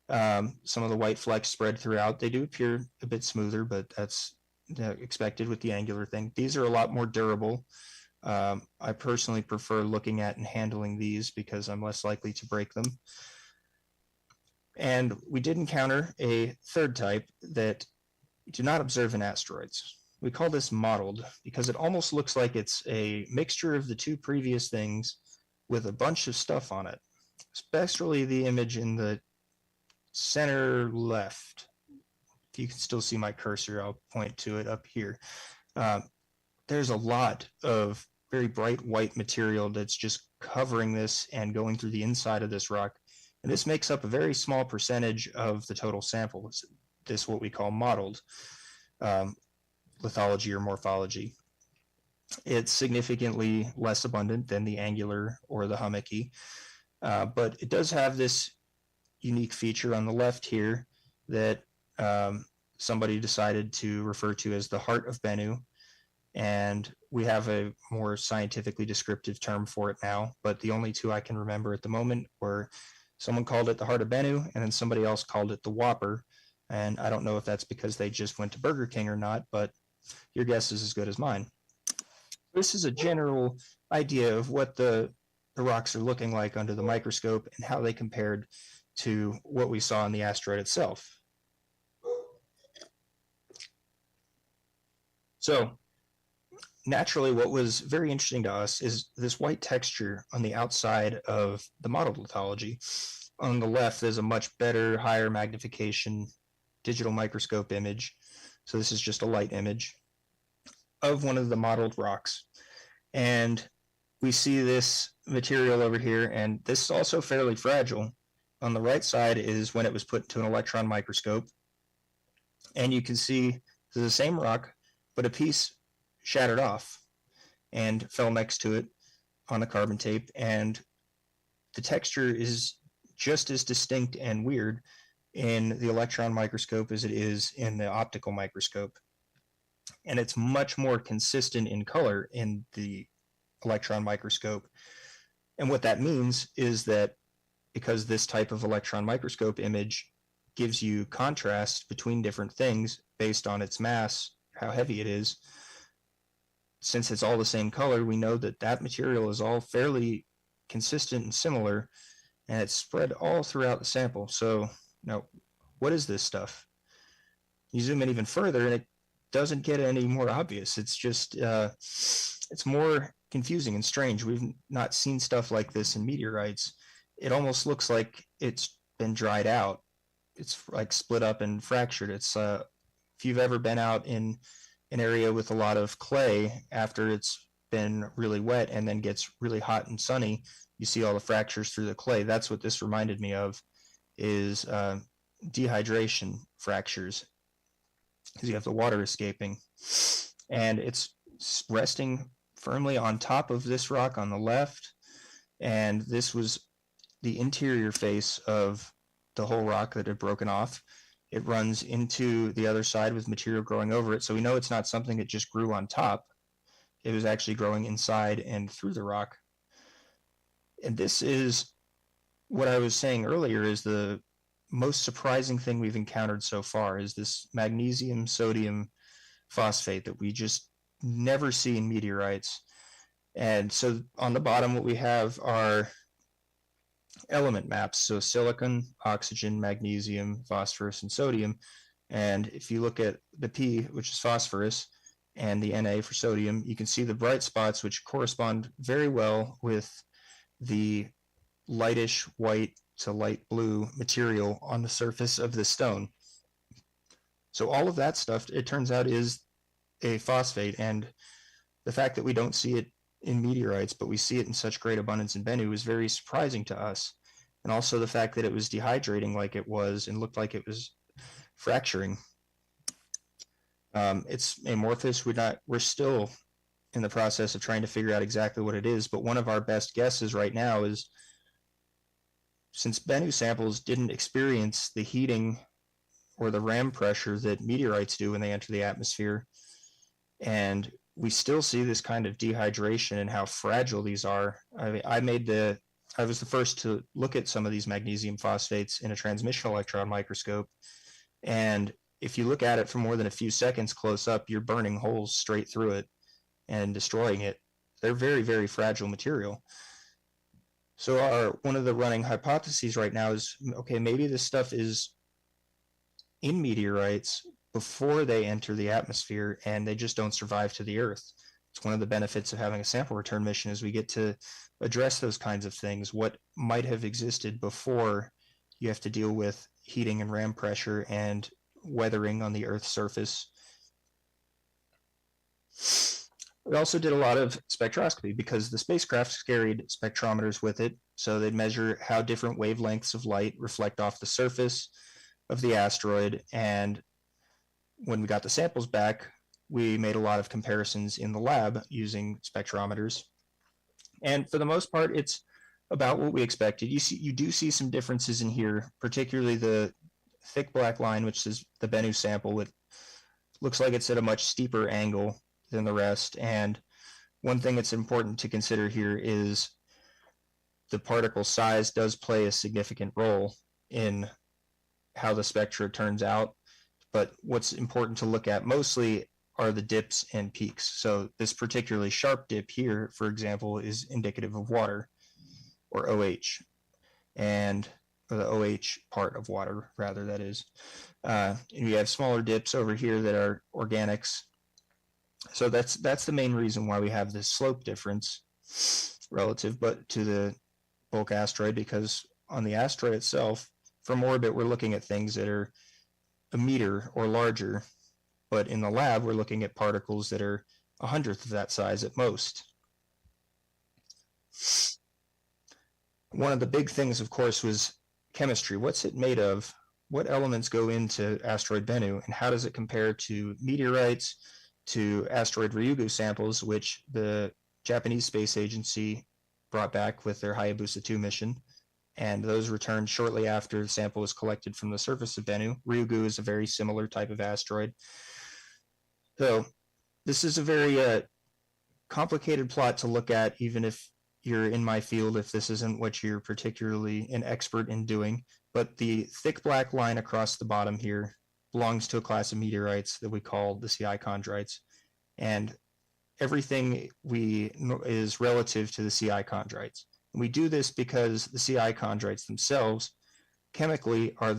Some of the white flecks spread throughout. They do appear a bit smoother, but that's expected with the angular thing. These are a lot more durable. I personally prefer looking at and handling these because I'm less likely to break them. And we did encounter a third type that we do not observe in asteroids. We call this mottled because it almost looks like it's a mixture of the two previous things with a bunch of stuff on it, especially the image in the center left. If you can still see my cursor, I'll point to it up here. There's a lot of very bright white material that's just covering this and going through the inside of this rock. And this makes up a very small percentage of the total sample. This is what we call mottled lithology or morphology. It's significantly less abundant than the angular or the hummocky, but it does have this unique feature on the left here that somebody decided to refer to as the heart of Bennu. And we have a more scientifically descriptive term for it now, but the only two I can remember at the moment were someone called it the heart of Bennu, and then somebody else called it the Whopper. And I don't know if that's because they just went to Burger King or not, but your guess is as good as mine. This is a general idea of what the rocks are looking like under the microscope and how they compared to what we saw in the asteroid itself. So naturally, what was very interesting to us is this white texture on the outside of the mottled lithology. On the left, there's a much better, higher magnification digital microscope image. So this is just a light image of one of the mottled rocks. And we see this material over here, and this is also fairly fragile. On the right side is when it was put into an electron microscope. And you can see the same rock, but a piece shattered off and fell next to it on the carbon tape. And the texture is just as distinct and weird in the electron microscope as it is in the optical microscope. And it's much more consistent in color in the electron microscope. And what that means is that because this type of electron microscope image gives you contrast between different things based on its mass, how heavy it is, since it's all the same color, we know that that material is all fairly consistent and similar, and it's spread all throughout the sample. So now, what is this stuff? You zoom in even further, and it doesn't get any more obvious. It's just, it's more confusing and strange. We've not seen stuff like this in meteorites. It almost looks like it's been dried out. It's like split up and fractured. It's, if you've ever been out in an area with a lot of clay after it's been really wet and then gets really hot and sunny, you see all the fractures through the clay. That's what this reminded me of, is dehydration fractures, because you have the water escaping. And it's resting firmly on top of this rock on the left, and this was the interior face of the whole rock that had broken off. It runs into the other side with material growing over it, so we know it's not something that just grew on top. It was actually growing inside and through the rock. And this is what I was saying earlier, is the most surprising thing we've encountered so far, is this magnesium sodium phosphate that we just never see in meteorites. And so on the bottom, what we have are element maps, so silicon, oxygen, magnesium, phosphorus, and sodium. And if you look at the P, which is phosphorus, and the Na for sodium, you can see the bright spots, which correspond very well with the lightish white to light blue material on the surface of the stone. So all of that stuff, it turns out, is a phosphate, and the fact that we don't see it in meteorites, but we see it in such great abundance in Bennu, is very surprising to us. And also the fact that it was dehydrating like it was and looked like it was fracturing. It's amorphous. We're still in the process of trying to figure out exactly what it is, but one of our best guesses right now is, since Bennu samples didn't experience the heating or the ram pressure that meteorites do when they enter the atmosphere, and we still see this kind of dehydration and how fragile these are. I was the first to look at some of these magnesium phosphates in a transmission electron microscope, and if you look at it for more than a few seconds close up, you're burning holes straight through it and destroying it. They're very, very fragile material. So one of the running hypotheses right now is, okay, maybe this stuff is in meteorites before they enter the atmosphere, and they just don't survive to the Earth. It's one of the benefits of having a sample return mission, is we get to address those kinds of things, what might have existed before you have to deal with heating and ram pressure and weathering on the Earth's surface. We also did a lot of spectroscopy, because the spacecraft carried spectrometers with it, so they'd measure how different wavelengths of light reflect off the surface of the asteroid. And when we got the samples back, we made a lot of comparisons in the lab using spectrometers. And for the most part, it's about what we expected. You do see some differences in here, particularly the thick black line, which is the Bennu sample. It looks like it's at a much steeper angle than the rest. And one thing that's important to consider here is the particle size does play a significant role in how the spectra turns out. But what's important to look at mostly are the dips and peaks. So this particularly sharp dip here, for example, is indicative of water, or OH, and the OH part of water, rather, that is. And we have smaller dips over here that are organics. So that's the main reason why we have this slope difference relative to the bulk asteroid, because on the asteroid itself, from orbit, we're looking at things that are a meter or larger, but in the lab, we're looking at particles that are 1/100th of that size at most. One of the big things, of course, was chemistry. What's it made of? What elements go into asteroid Bennu, and how does it compare to meteorites, to asteroid Ryugu samples, which the Japanese Space Agency brought back with their Hayabusa 2 mission, and those returned shortly after the sample was collected from the surface of Bennu. Ryugu is a very similar type of asteroid. So this is a very complicated plot to look at, even if you're in my field, if this isn't what you're particularly an expert in doing. But the thick black line across the bottom here belongs to a class of meteorites that we call the CI chondrites. And everything is relative to the CI chondrites. And we do this because the CI chondrites themselves chemically are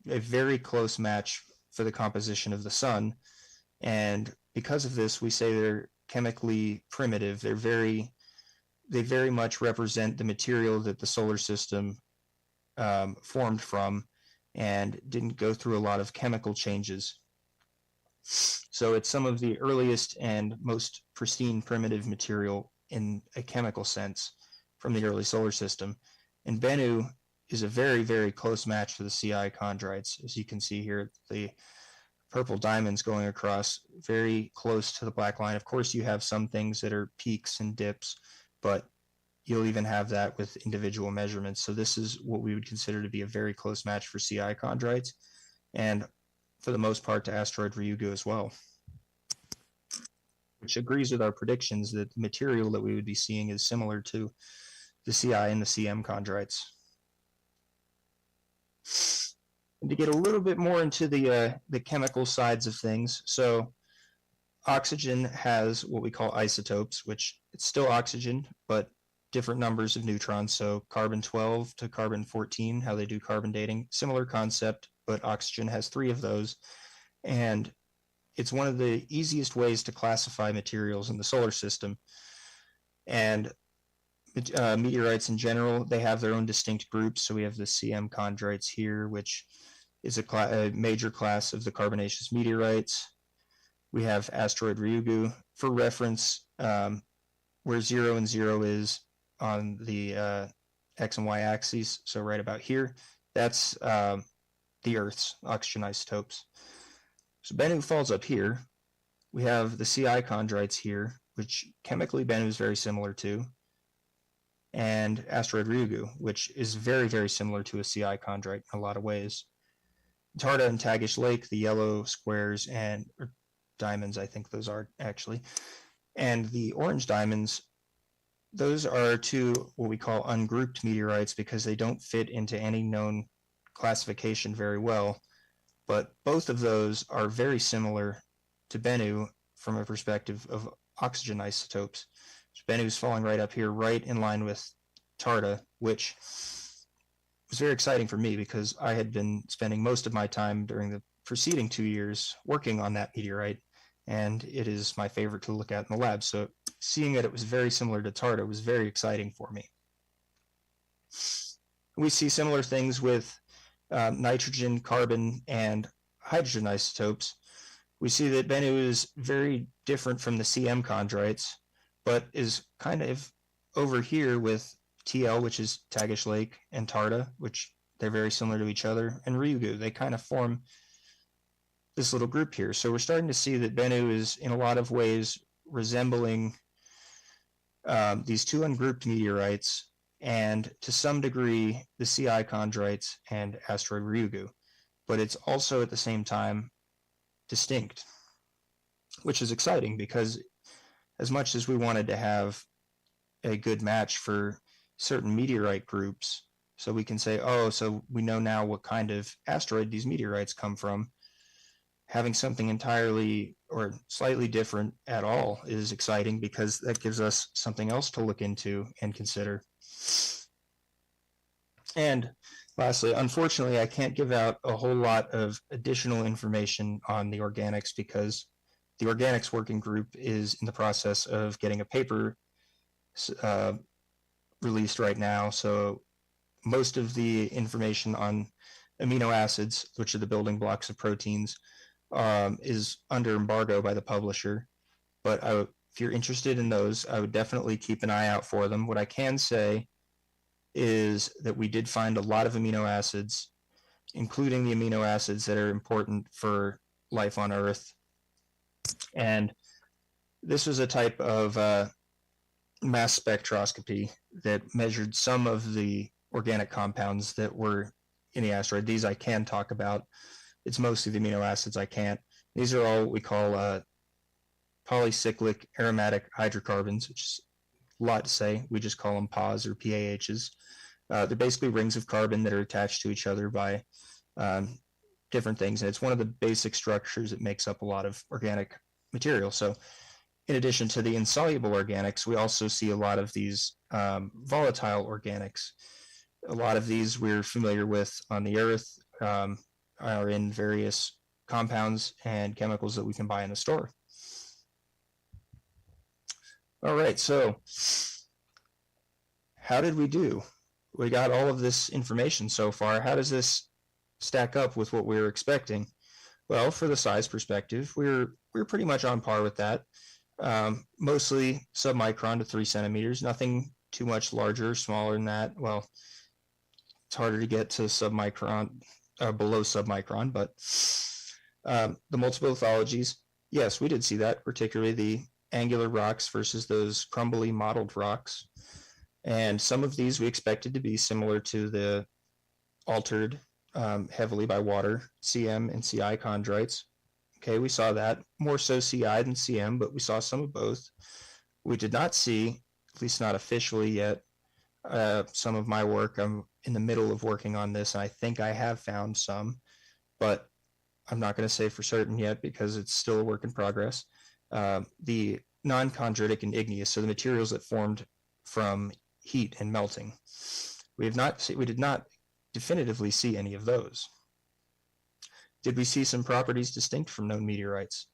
a very close match for the composition of the sun. And because of this, we say they're chemically primitive. They very much represent the material that the solar system formed from and didn't go through a lot of chemical changes. So it's some of the earliest and most pristine primitive material in a chemical sense from the early solar system. And Bennu is a very, very close match for the CI chondrites. As you can see here, the purple diamonds going across very close to the black line. Of course, you have some things that are peaks and dips, but you'll even have that with individual measurements. So this is what we would consider to be a very close match for CI chondrites, and for the most part to asteroid Ryugu as well, which agrees with our predictions that the material that we would be seeing is similar to the CI and the CM chondrites. And to get a little bit more into the chemical sides of things, so oxygen has what we call isotopes, which it's still oxygen, but different numbers of neutrons. So carbon-12 to carbon-14, how they do carbon dating, similar concept, but oxygen has 3 of those. And it's one of the easiest ways to classify materials in the solar system. And meteorites in general, they have their own distinct groups. So we have the CM chondrites here, which is a major class of the carbonaceous meteorites. We have asteroid Ryugu. For reference, where 0 and 0 is on the X and Y axes, so right about here, that's the Earth's oxygen isotopes. So Bennu falls up here. We have the CI chondrites here, which chemically Bennu is very similar to, and asteroid Ryugu, which is very, very similar to a CI chondrite in a lot of ways. Tarda and Tagish Lake, the yellow squares and diamonds, I think those are actually, and the orange diamonds, those are 2 what we call ungrouped meteorites because they don't fit into any known classification very well. But both of those are very similar to Bennu from a perspective of oxygen isotopes. So Bennu is falling right up here, right in line with Tarda, which was very exciting for me because I had been spending most of my time during the preceding 2 years working on that meteorite, and it is my favorite to look at in the lab. So seeing that it was very similar to Tarda was very exciting for me. We see similar things with nitrogen, carbon, and hydrogen isotopes. We see that Bennu is very different from the CM chondrites, but is kind of over here with TL, which is Tagish Lake, and Tarda, which they're very similar to each other, and Ryugu. They kind of form this little group here. So we're starting to see that Bennu is in a lot of ways resembling these 2 ungrouped meteorites, and to some degree the CI chondrites and asteroid Ryugu, but it's also at the same time distinct, which is exciting because as much as we wanted to have a good match for certain meteorite groups, so we can say, oh, so we know now what kind of asteroid these meteorites come from, having something entirely or slightly different at all is exciting because that gives us something else to look into and consider. And lastly, unfortunately, I can't give out a whole lot of additional information on the organics because the organics working group is in the process of getting a paper released right now. So most of the information on amino acids, which are the building blocks of proteins, is under embargo by the publisher. But if you're interested in those, I would definitely keep an eye out for them. What I can say is that we did find a lot of amino acids, including the amino acids that are important for life on Earth. And this was a type of mass spectroscopy that measured some of the organic compounds that were in the asteroid. These I can talk about. It's mostly the amino acids I can't. These are all what we call polycyclic aromatic hydrocarbons, which is a lot to say. We just call them PAHs or PAHs. They're basically rings of carbon that are attached to each other by different things. And it's one of the basic structures that makes up a lot of organic material. So in addition to the insoluble organics, we also see a lot of these volatile organics. A lot of these we're familiar with on the Earth, are in various compounds and chemicals that we can buy in the store. All right, so how did we do? We got all of this information so far. How does this stack up with what we were expecting? Well, for the size perspective, we're pretty much on par with that. Mostly submicron to 3 centimeters, nothing too much larger or smaller than that. Well, it's harder to get to submicron, below submicron, but the multiple lithologies, yes, we did see that, particularly the angular rocks versus those crumbly mottled rocks. And some of these we expected to be similar to the altered heavily by water CM and CI chondrites. Okay, we saw that, more so CI than CM, but we saw some of both. We did not see, at least not officially yet, some of my work. I'm in the middle of working on this, and I think I have found some, but I'm not going to say for certain yet because it's still a work in progress. The non-chondritic and igneous, so the materials that formed from heat and melting. We did not definitively see any of those. Did we see some properties distinct from known meteorites?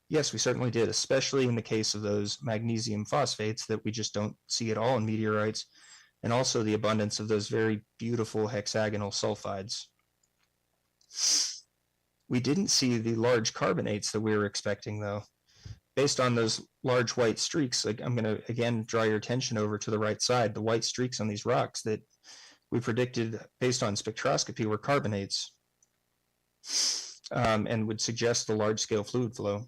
Yes, we certainly did, especially in the case of those magnesium phosphates that we just don't see at all in meteorites, and also the abundance of those very beautiful hexagonal sulfides. We didn't see the large carbonates that we were expecting, though. Based on those large white streaks, like I'm going to again draw your attention over to the right side, the white streaks on these rocks that we predicted based on spectroscopy were carbonates, and would suggest the large-scale fluid flow.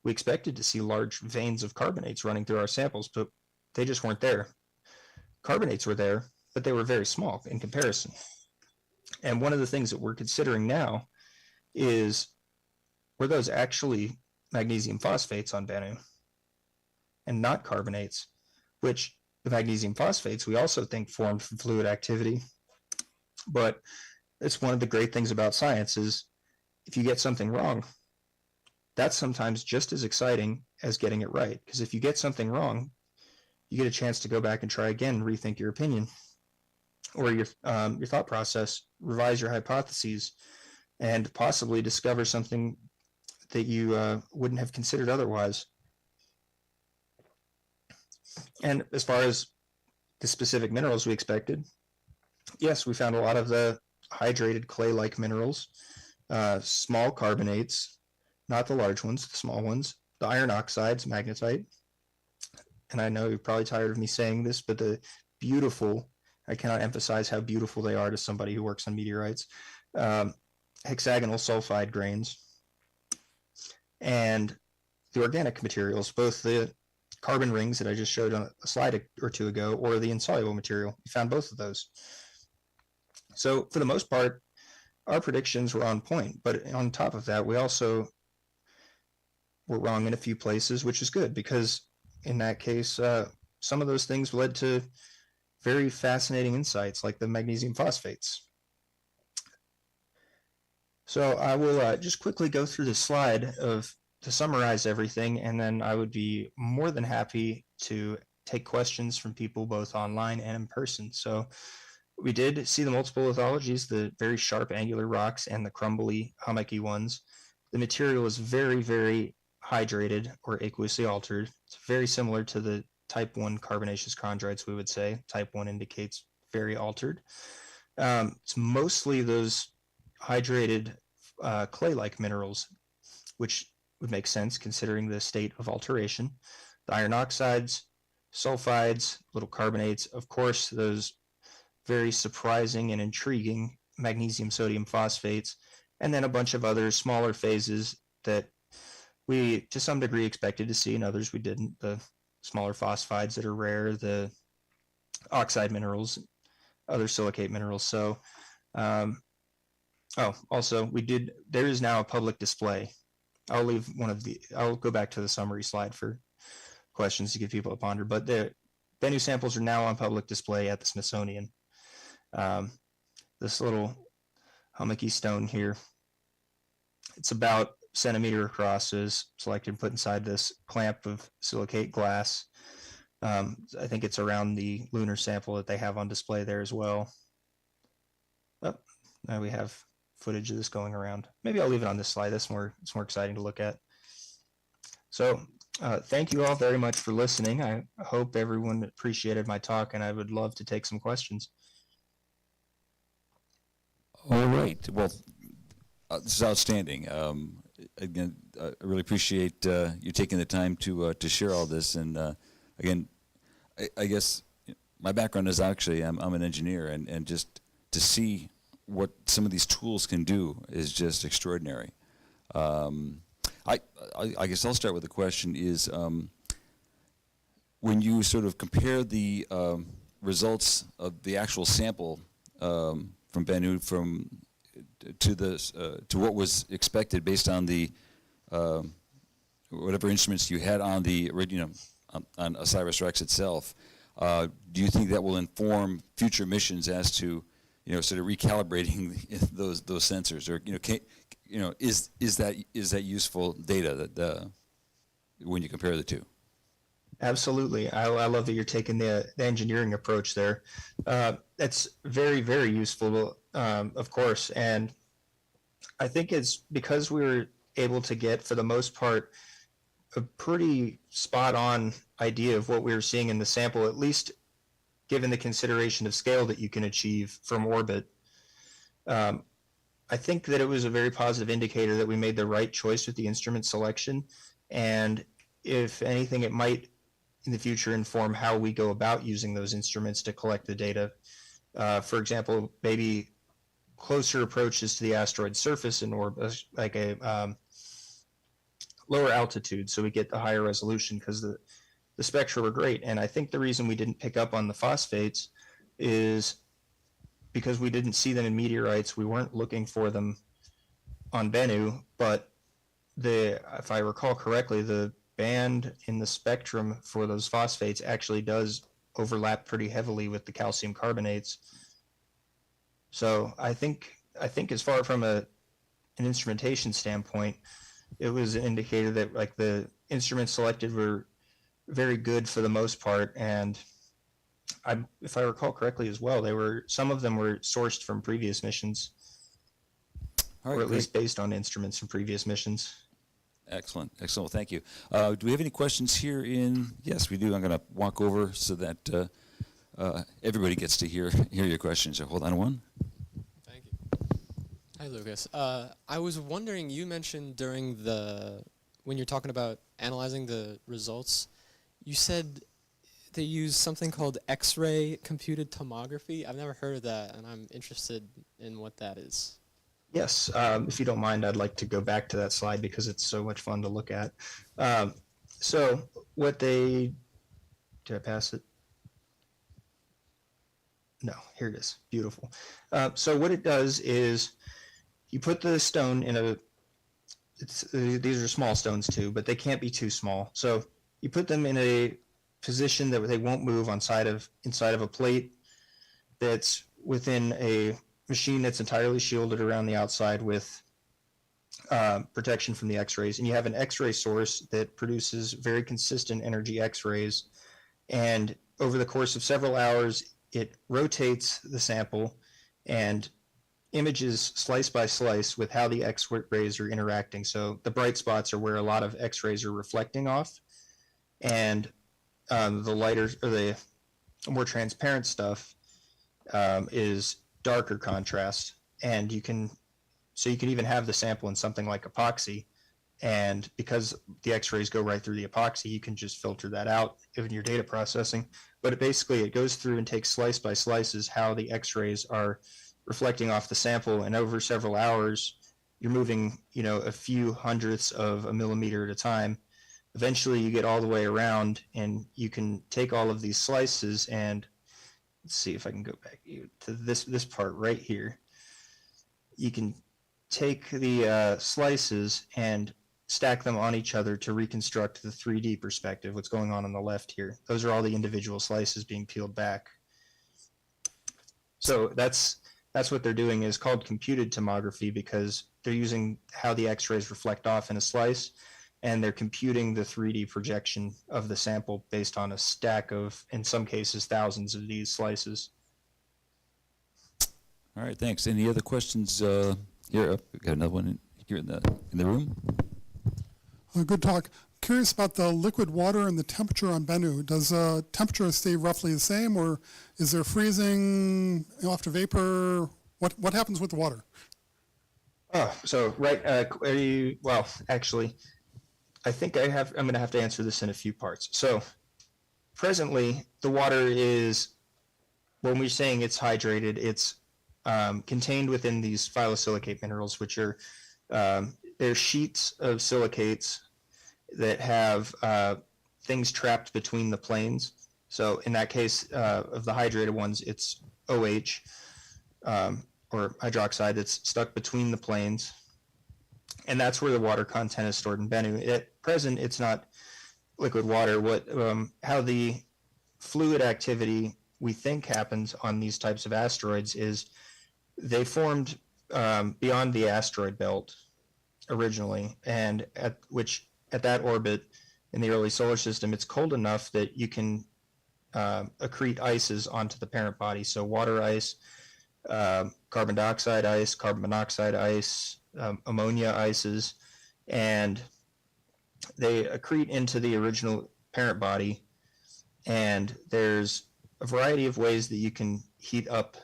We expected to see large veins of carbonates running through our samples, but they just weren't there. Carbonates were there, but they were very small in comparison. And one of the things that we're considering now is, were those actually magnesium phosphates on Bennu and not carbonates, which the magnesium phosphates we also think formed from fluid activity. But it's one of the great things about science is if you get something wrong, that's sometimes just as exciting as getting it right. Because if you get something wrong, you get a chance to go back and try again and rethink your opinion or your thought process, revise your hypotheses, and possibly discover something that you wouldn't have considered otherwise. And as far as the specific minerals we expected, yes, we found a lot of the hydrated clay-like minerals, small carbonates, not the large ones, the small ones, the iron oxides, magnetite. And I know you're probably tired of me saying this, but the beautiful, I cannot emphasize how beautiful they are to somebody who works on meteorites, hexagonal sulfide grains, and the organic materials, both the carbon rings that I just showed on a slide or two ago, or the insoluble material. We found both of those. So for the most part, our predictions were on point, but on top of that, we also were wrong in a few places, which is good because in that case, some of those things led to very fascinating insights like the magnesium phosphates. So I will just quickly go through the slide to summarize everything, and then I would be more than happy to take questions from people both online and in person. So we did see the multiple lithologies, the very sharp angular rocks and the crumbly hummocky ones. The material is very, very hydrated or aqueously altered. It's very similar to the type 1 carbonaceous chondrites, we would say. Type 1 indicates very altered. It's mostly those hydrated clay-like minerals, which would make sense considering the state of alteration. The iron oxides, sulfides, little carbonates, of course, those very surprising and intriguing magnesium sodium phosphates, and then a bunch of other smaller phases that we to some degree expected to see and others we didn't. The smaller phosphides that are rare, the oxide minerals, other silicate minerals. So, also there is now a public display. I'll go back to the summary slide for questions to give people a ponder, but the Bennu samples are now on public display at the Smithsonian. This little hummocky stone here, it's about a centimeter across, is selected and put inside this clamp of silicate glass. I think it's around the lunar sample that they have on display there as well. Oh, now we have footage of this going around. Maybe I'll leave it on this slide. It's more exciting to look at. So thank you all very much for listening. I hope everyone appreciated my talk, and I would love to take some questions. All right. Well, this is outstanding. Again, I really appreciate you taking the time to share all this. And again, I guess my background is actually I'm an engineer, and just to see what some of these tools can do is just extraordinary. I guess I'll start with the question is, when you sort of compare the results of the actual sample from Bennu to what was expected based on the whatever instruments you had on the on OSIRIS-REx itself, do you think that will inform future missions as to sort of recalibrating those sensors, or is that useful data that when you compare the two? Absolutely. I love that you're taking the engineering approach there. That's very, very useful, of course. And I think it's because we were able to get, for the most part, a pretty spot-on idea of what we were seeing in the sample, at least given the consideration of scale that you can achieve from orbit. I think that it was a very positive indicator that we made the right choice with the instrument selection. And if anything, it might in the future inform how we go about using those instruments to collect the data. For example, maybe closer approaches to the asteroid surface in orbit, like a lower altitude, so we get the higher resolution, because the spectra were great. And I think the reason we didn't pick up on the phosphates is because we didn't see them in meteorites. We weren't looking for them on Bennu, but if I recall correctly, the band in the spectrum for those phosphates actually does overlap pretty heavily with the calcium carbonates. So I think as far from an instrumentation standpoint, it was an indicator that like the instruments selected were very good for the most part. And if I recall correctly as well, some of them were sourced from previous missions, or at least based on instruments from previous missions. Excellent. Well, thank you. Do we have any questions here yes, we do. I'm going to walk over so that everybody gets to hear your questions. So hold on one. Thank you. Hi, Lucas. I was wondering, you mentioned when you're talking about analyzing the results, you said they use something called X-ray computed tomography. I've never heard of that, and I'm interested in what that is. Yes, if you don't mind, I'd like to go back to that slide because it's so much fun to look at. So did I pass it? No, here it is. Beautiful. So what it does is you put the stone in these are small stones too, but they can't be too small. So you put them in a position that they won't move inside of a plate that's within a machine that's entirely shielded around the outside with protection from the X-rays. And you have an X-ray source that produces very consistent energy X-rays. And over the course of several hours, it rotates the sample and images slice by slice with how the X-rays are interacting. So the bright spots are where a lot of X-rays are reflecting off, and the lighter or the more transparent stuff is darker contrast. And you can even have the sample in something like epoxy, and because the X-rays go right through the epoxy, you can just filter that out in your data processing. But it goes through and takes slice by slices how the X-rays are reflecting off the sample, and over several hours you're moving a few hundredths of a millimeter at a time. Eventually you get all the way around, and you can take all of these slices and let's see if I can go back to this part right here. You can take the slices and stack them on each other to reconstruct the 3D perspective, what's going on the left here. Those are all the individual slices being peeled back. So that's what they're doing, is called computed tomography, because they're using how the X-rays reflect off in a slice, and they're computing the 3D projection of the sample based on a stack of, in some cases, thousands of these slices. All right, thanks. Any other questions here? Oh, we got another one here in the room. Good talk. Curious about the liquid water and the temperature on Bennu. Does temperature stay roughly the same, or is there freezing after vapor? What happens with the water? Oh, so right. Well, actually, I think I'm going to have to answer this in a few parts. So presently, the water is, when we're saying it's hydrated, it's contained within these phyllosilicate minerals, which are they're sheets of silicates that have things trapped between the planes. So in that case, of the hydrated ones, it's OH, or hydroxide, that's stuck between the planes. And that's where the water content is stored in Bennu. At present, it's not liquid water. How the fluid activity we think happens on these types of asteroids is they formed beyond the asteroid belt originally, and at that orbit in the early solar system, it's cold enough that you can accrete ices onto the parent body. So water ice, carbon dioxide ice, carbon monoxide ice, ammonia ices, and they accrete into the original parent body. And there's a variety of ways that you can heat up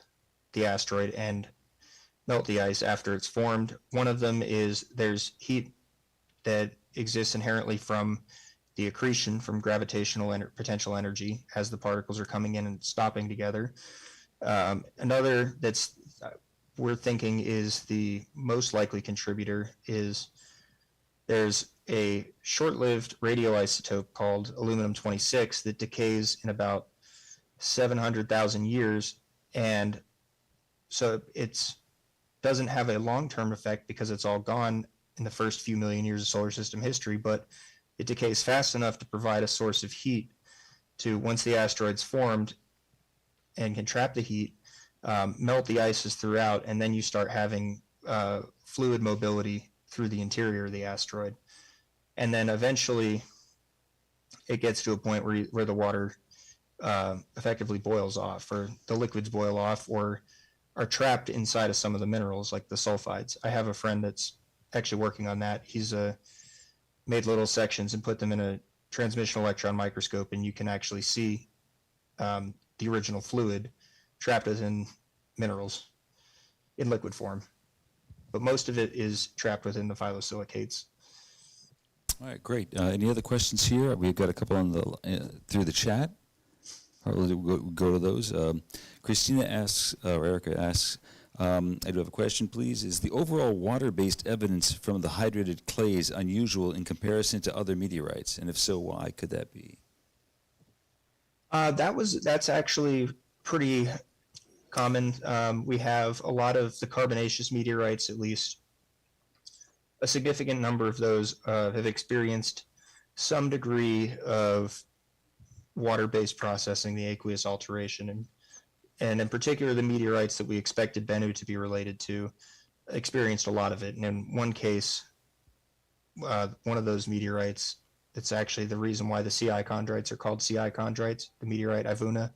the asteroid and melt the ice after it's formed. One of them is there's heat that exists inherently from the accretion from gravitational potential energy as the particles are coming in and stopping together. Another that's we're thinking is the most likely contributor is there's a short-lived radioisotope called aluminum-26 that decays in about 700,000 years, and so it doesn't have a long-term effect because it's all gone in the first few million years of solar system history, but it decays fast enough to provide a source of heat to, once the asteroid's formed and can trap the heat, melt the ices throughout, and then you start having fluid mobility through the interior of the asteroid. And then eventually it gets to a point where the water effectively boils off, or the liquids boil off, or are trapped inside of some of the minerals like the sulfides. I have a friend that's actually working on that. He's made little sections and put them in a transmission electron microscope, and you can actually see the original fluid trapped within minerals in liquid form. But most of it is trapped within the phyllosilicates. All right, great. Any other questions here? We've got a couple on through the chat. All right, we'll go to those. Christina asks, or Erica asks, I do have a question, please. Is the overall water-based evidence from the hydrated clays unusual in comparison to other meteorites? And if so, why could that be? That's actually pretty common. We have a lot of the carbonaceous meteorites, at least a significant number of those have experienced some degree of water-based processing, the aqueous alteration, and in particular the meteorites that we expected Bennu to be related to experienced a lot of it. And in one case, one of those meteorites, it's actually the reason why the CI chondrites are called CI chondrites, the meteorite Ivuna.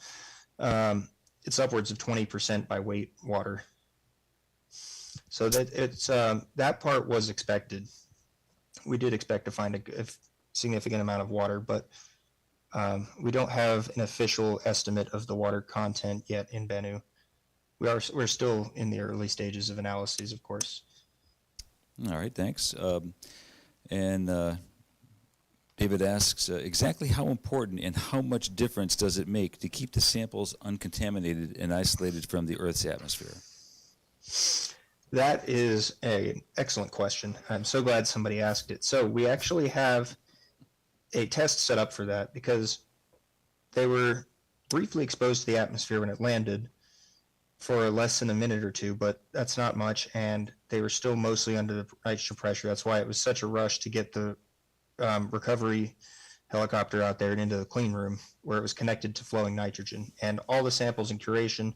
It's upwards of 20% by weight water. So that part was expected. We did expect to find a significant amount of water, but we don't have an official estimate of the water content yet in Bennu. We're still in the early stages of analyses, of course. All right, thanks. David asks, exactly how important and how much difference does it make to keep the samples uncontaminated and isolated from the Earth's atmosphere? That is an excellent question. I'm so glad somebody asked it. So we actually have a test set up for that, because they were briefly exposed to the atmosphere when it landed for less than a minute or two, but that's not much, and they were still mostly under the nitrogen pressure. That's why it was such a rush to get the recovery helicopter out there and into the clean room where it was connected to flowing nitrogen. And all the samples in curation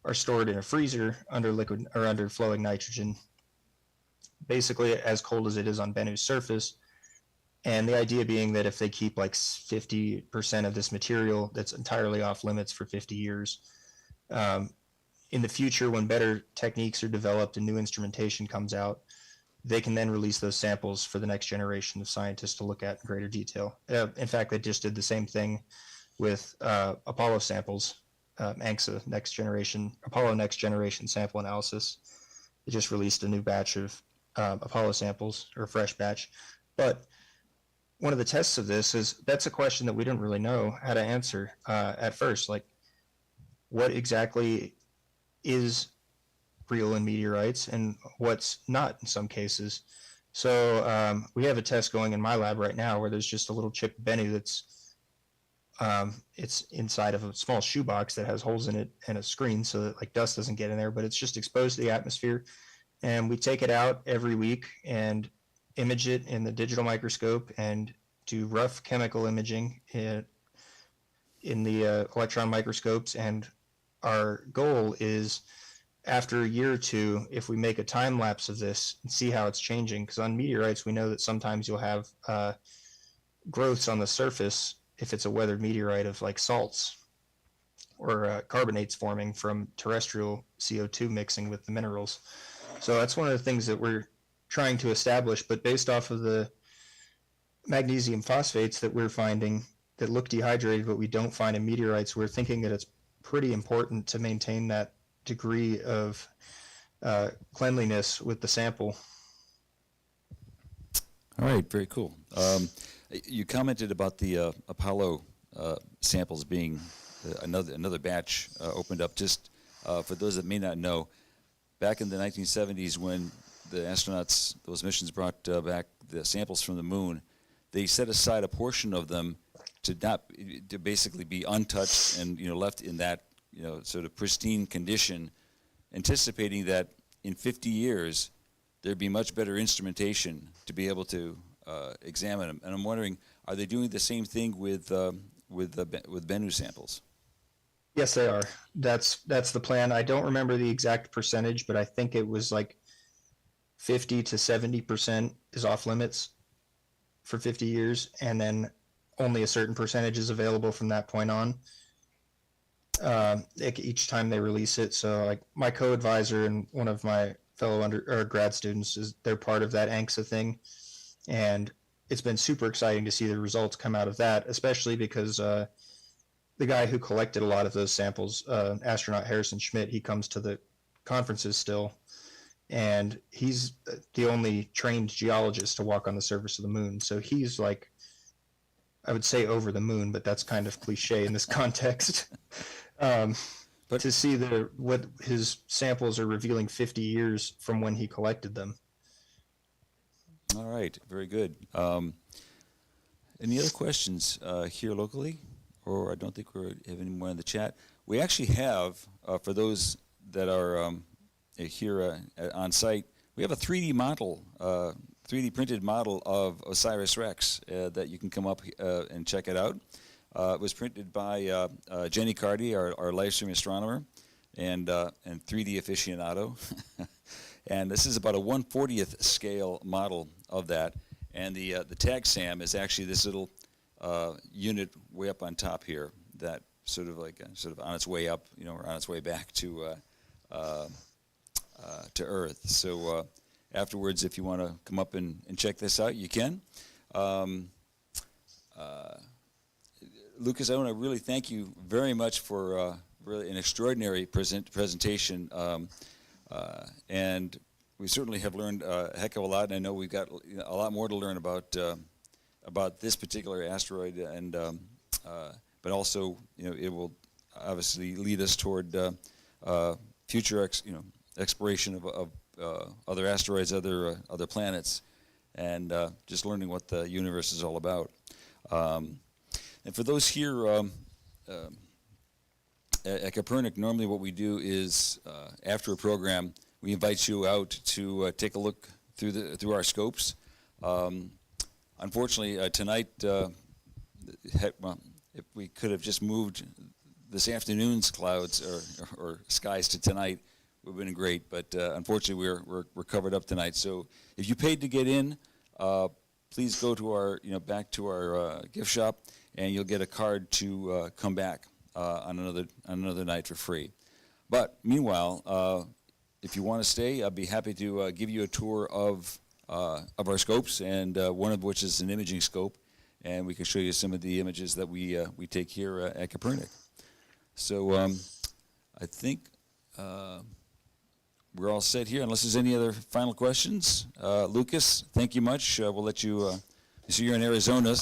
are stored in a freezer under liquid or under flowing nitrogen, basically as cold as it is on Bennu's surface. And the idea being that if they keep like 50% of this material that's entirely off limits for 50 years, in the future, when better techniques are developed and new instrumentation comes out, they can then release those samples for the next generation of scientists to look at in greater detail. In fact, they just did the same thing with Apollo samples, ANXA, Apollo Next Generation Sample Analysis. They just released a new batch of Apollo samples, or a fresh batch. But one of the tests of this is, that's a question that we didn't really know how to answer at first. Like, what exactly is real in meteorites and what's not in some cases? So we have a test going in my lab right now where there's just a little chip Bennu that's it's inside of a small shoebox that has holes in it and a screen so that like dust doesn't get in there, but it's just exposed to the atmosphere. And we take it out every week and image it in the digital microscope and do rough chemical imaging in the electron microscopes. And our goal is, after a year or two, if we make a time lapse of this and see how it's changing, because on meteorites we know that sometimes you'll have growths on the surface if it's a weathered meteorite of like salts or carbonates forming from terrestrial CO2 mixing with the minerals. So that's one of the things that we're trying to establish, but based off of the magnesium phosphates that we're finding that look dehydrated but we don't find in meteorites, we're thinking that it's pretty important to maintain that degree of cleanliness with the sample. All right, very cool. You commented about the Apollo samples being another batch opened up. Just for those that may not know, back in the 1970s when the astronauts, those missions brought back the samples from the moon, they set aside a portion of them to basically be untouched and left in that sort of pristine condition, anticipating that in 50 years there'd be much better instrumentation to be able to examine them. And I'm wondering, are they doing the same thing with Bennu samples? Yes, they are. That's the plan. I don't remember the exact percentage, but I think it was like 50 to 70% is off limits for 50 years, and then only a certain percentage is available from that point on. Each time they release it. So like my co-advisor and one of my fellow grad students, they're part of that ANXA thing, and it's been super exciting to see the results come out of that, especially because the guy who collected a lot of those samples, astronaut Harrison Schmitt, he comes to the conferences still, and he's the only trained geologist to walk on the surface of the moon. So he's like, I would say over the moon, but that's kind of cliche in this context. But to see what his samples are revealing 50 years from when he collected them. All right, very good. Any other questions here locally? Or I don't think we have any more in the chat. We actually have, for those that are here on site, we have a 3D model, 3D printed model of OSIRIS-REx that you can come up and check it out. It was printed by Jenny Cardy, our Livestream astronomer, and 3D aficionado. And this is about a 1/40th scale model of that. And the tag SAM is actually this little unit way up on top here that sort of on its way up, or on its way back to Earth. So afterwards, if you want to come up and check this out, you can. Lucas, I want to really thank you very much for really an extraordinary presentation, and we certainly have learned a heck of a lot, and I know we've got a lot more to learn about this particular asteroid, and but also it will obviously lead us toward future exploration of other asteroids, other planets, and just learning what the universe is all about. And for those here at Kopernik, normally what we do is after a program, we invite you out to take a look through our scopes. Unfortunately, tonight, well, if we could have just moved this afternoon's clouds or skies to tonight, it would have been great. But unfortunately, we're covered up tonight. So if you paid to get in, please go to our back to our gift shop, and you'll get a card to come back on another night for free. But meanwhile, if you want to stay, I'd be happy to give you a tour of our scopes, and one of which is an imaging scope, and we can show you some of the images that we take here at Kopernik. So I think we're all set here, unless there's any other final questions. Lucas, thank you much. We'll let you. So you're in Arizona.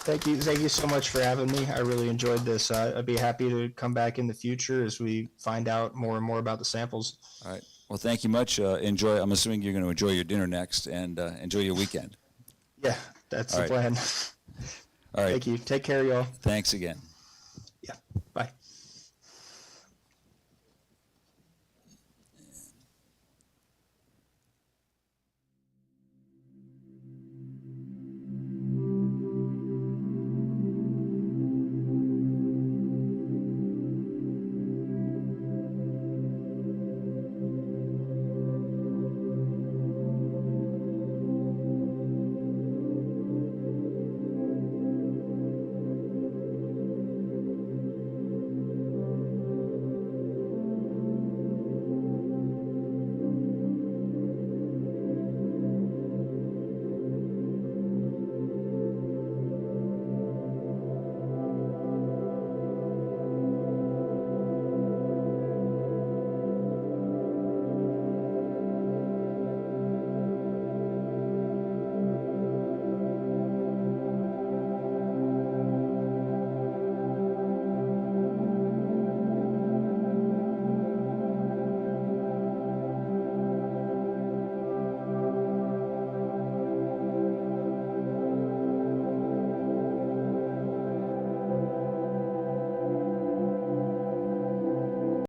Thank you so much for having me. I really enjoyed this. I'd be happy to come back in the future as we find out more and more about the samples. All right. Well, thank you much. Enjoy. I'm assuming you're going to enjoy your dinner next, and enjoy your weekend. Yeah, that's All the right. plan. All right. Thank you. Take care, y'all. Thanks again.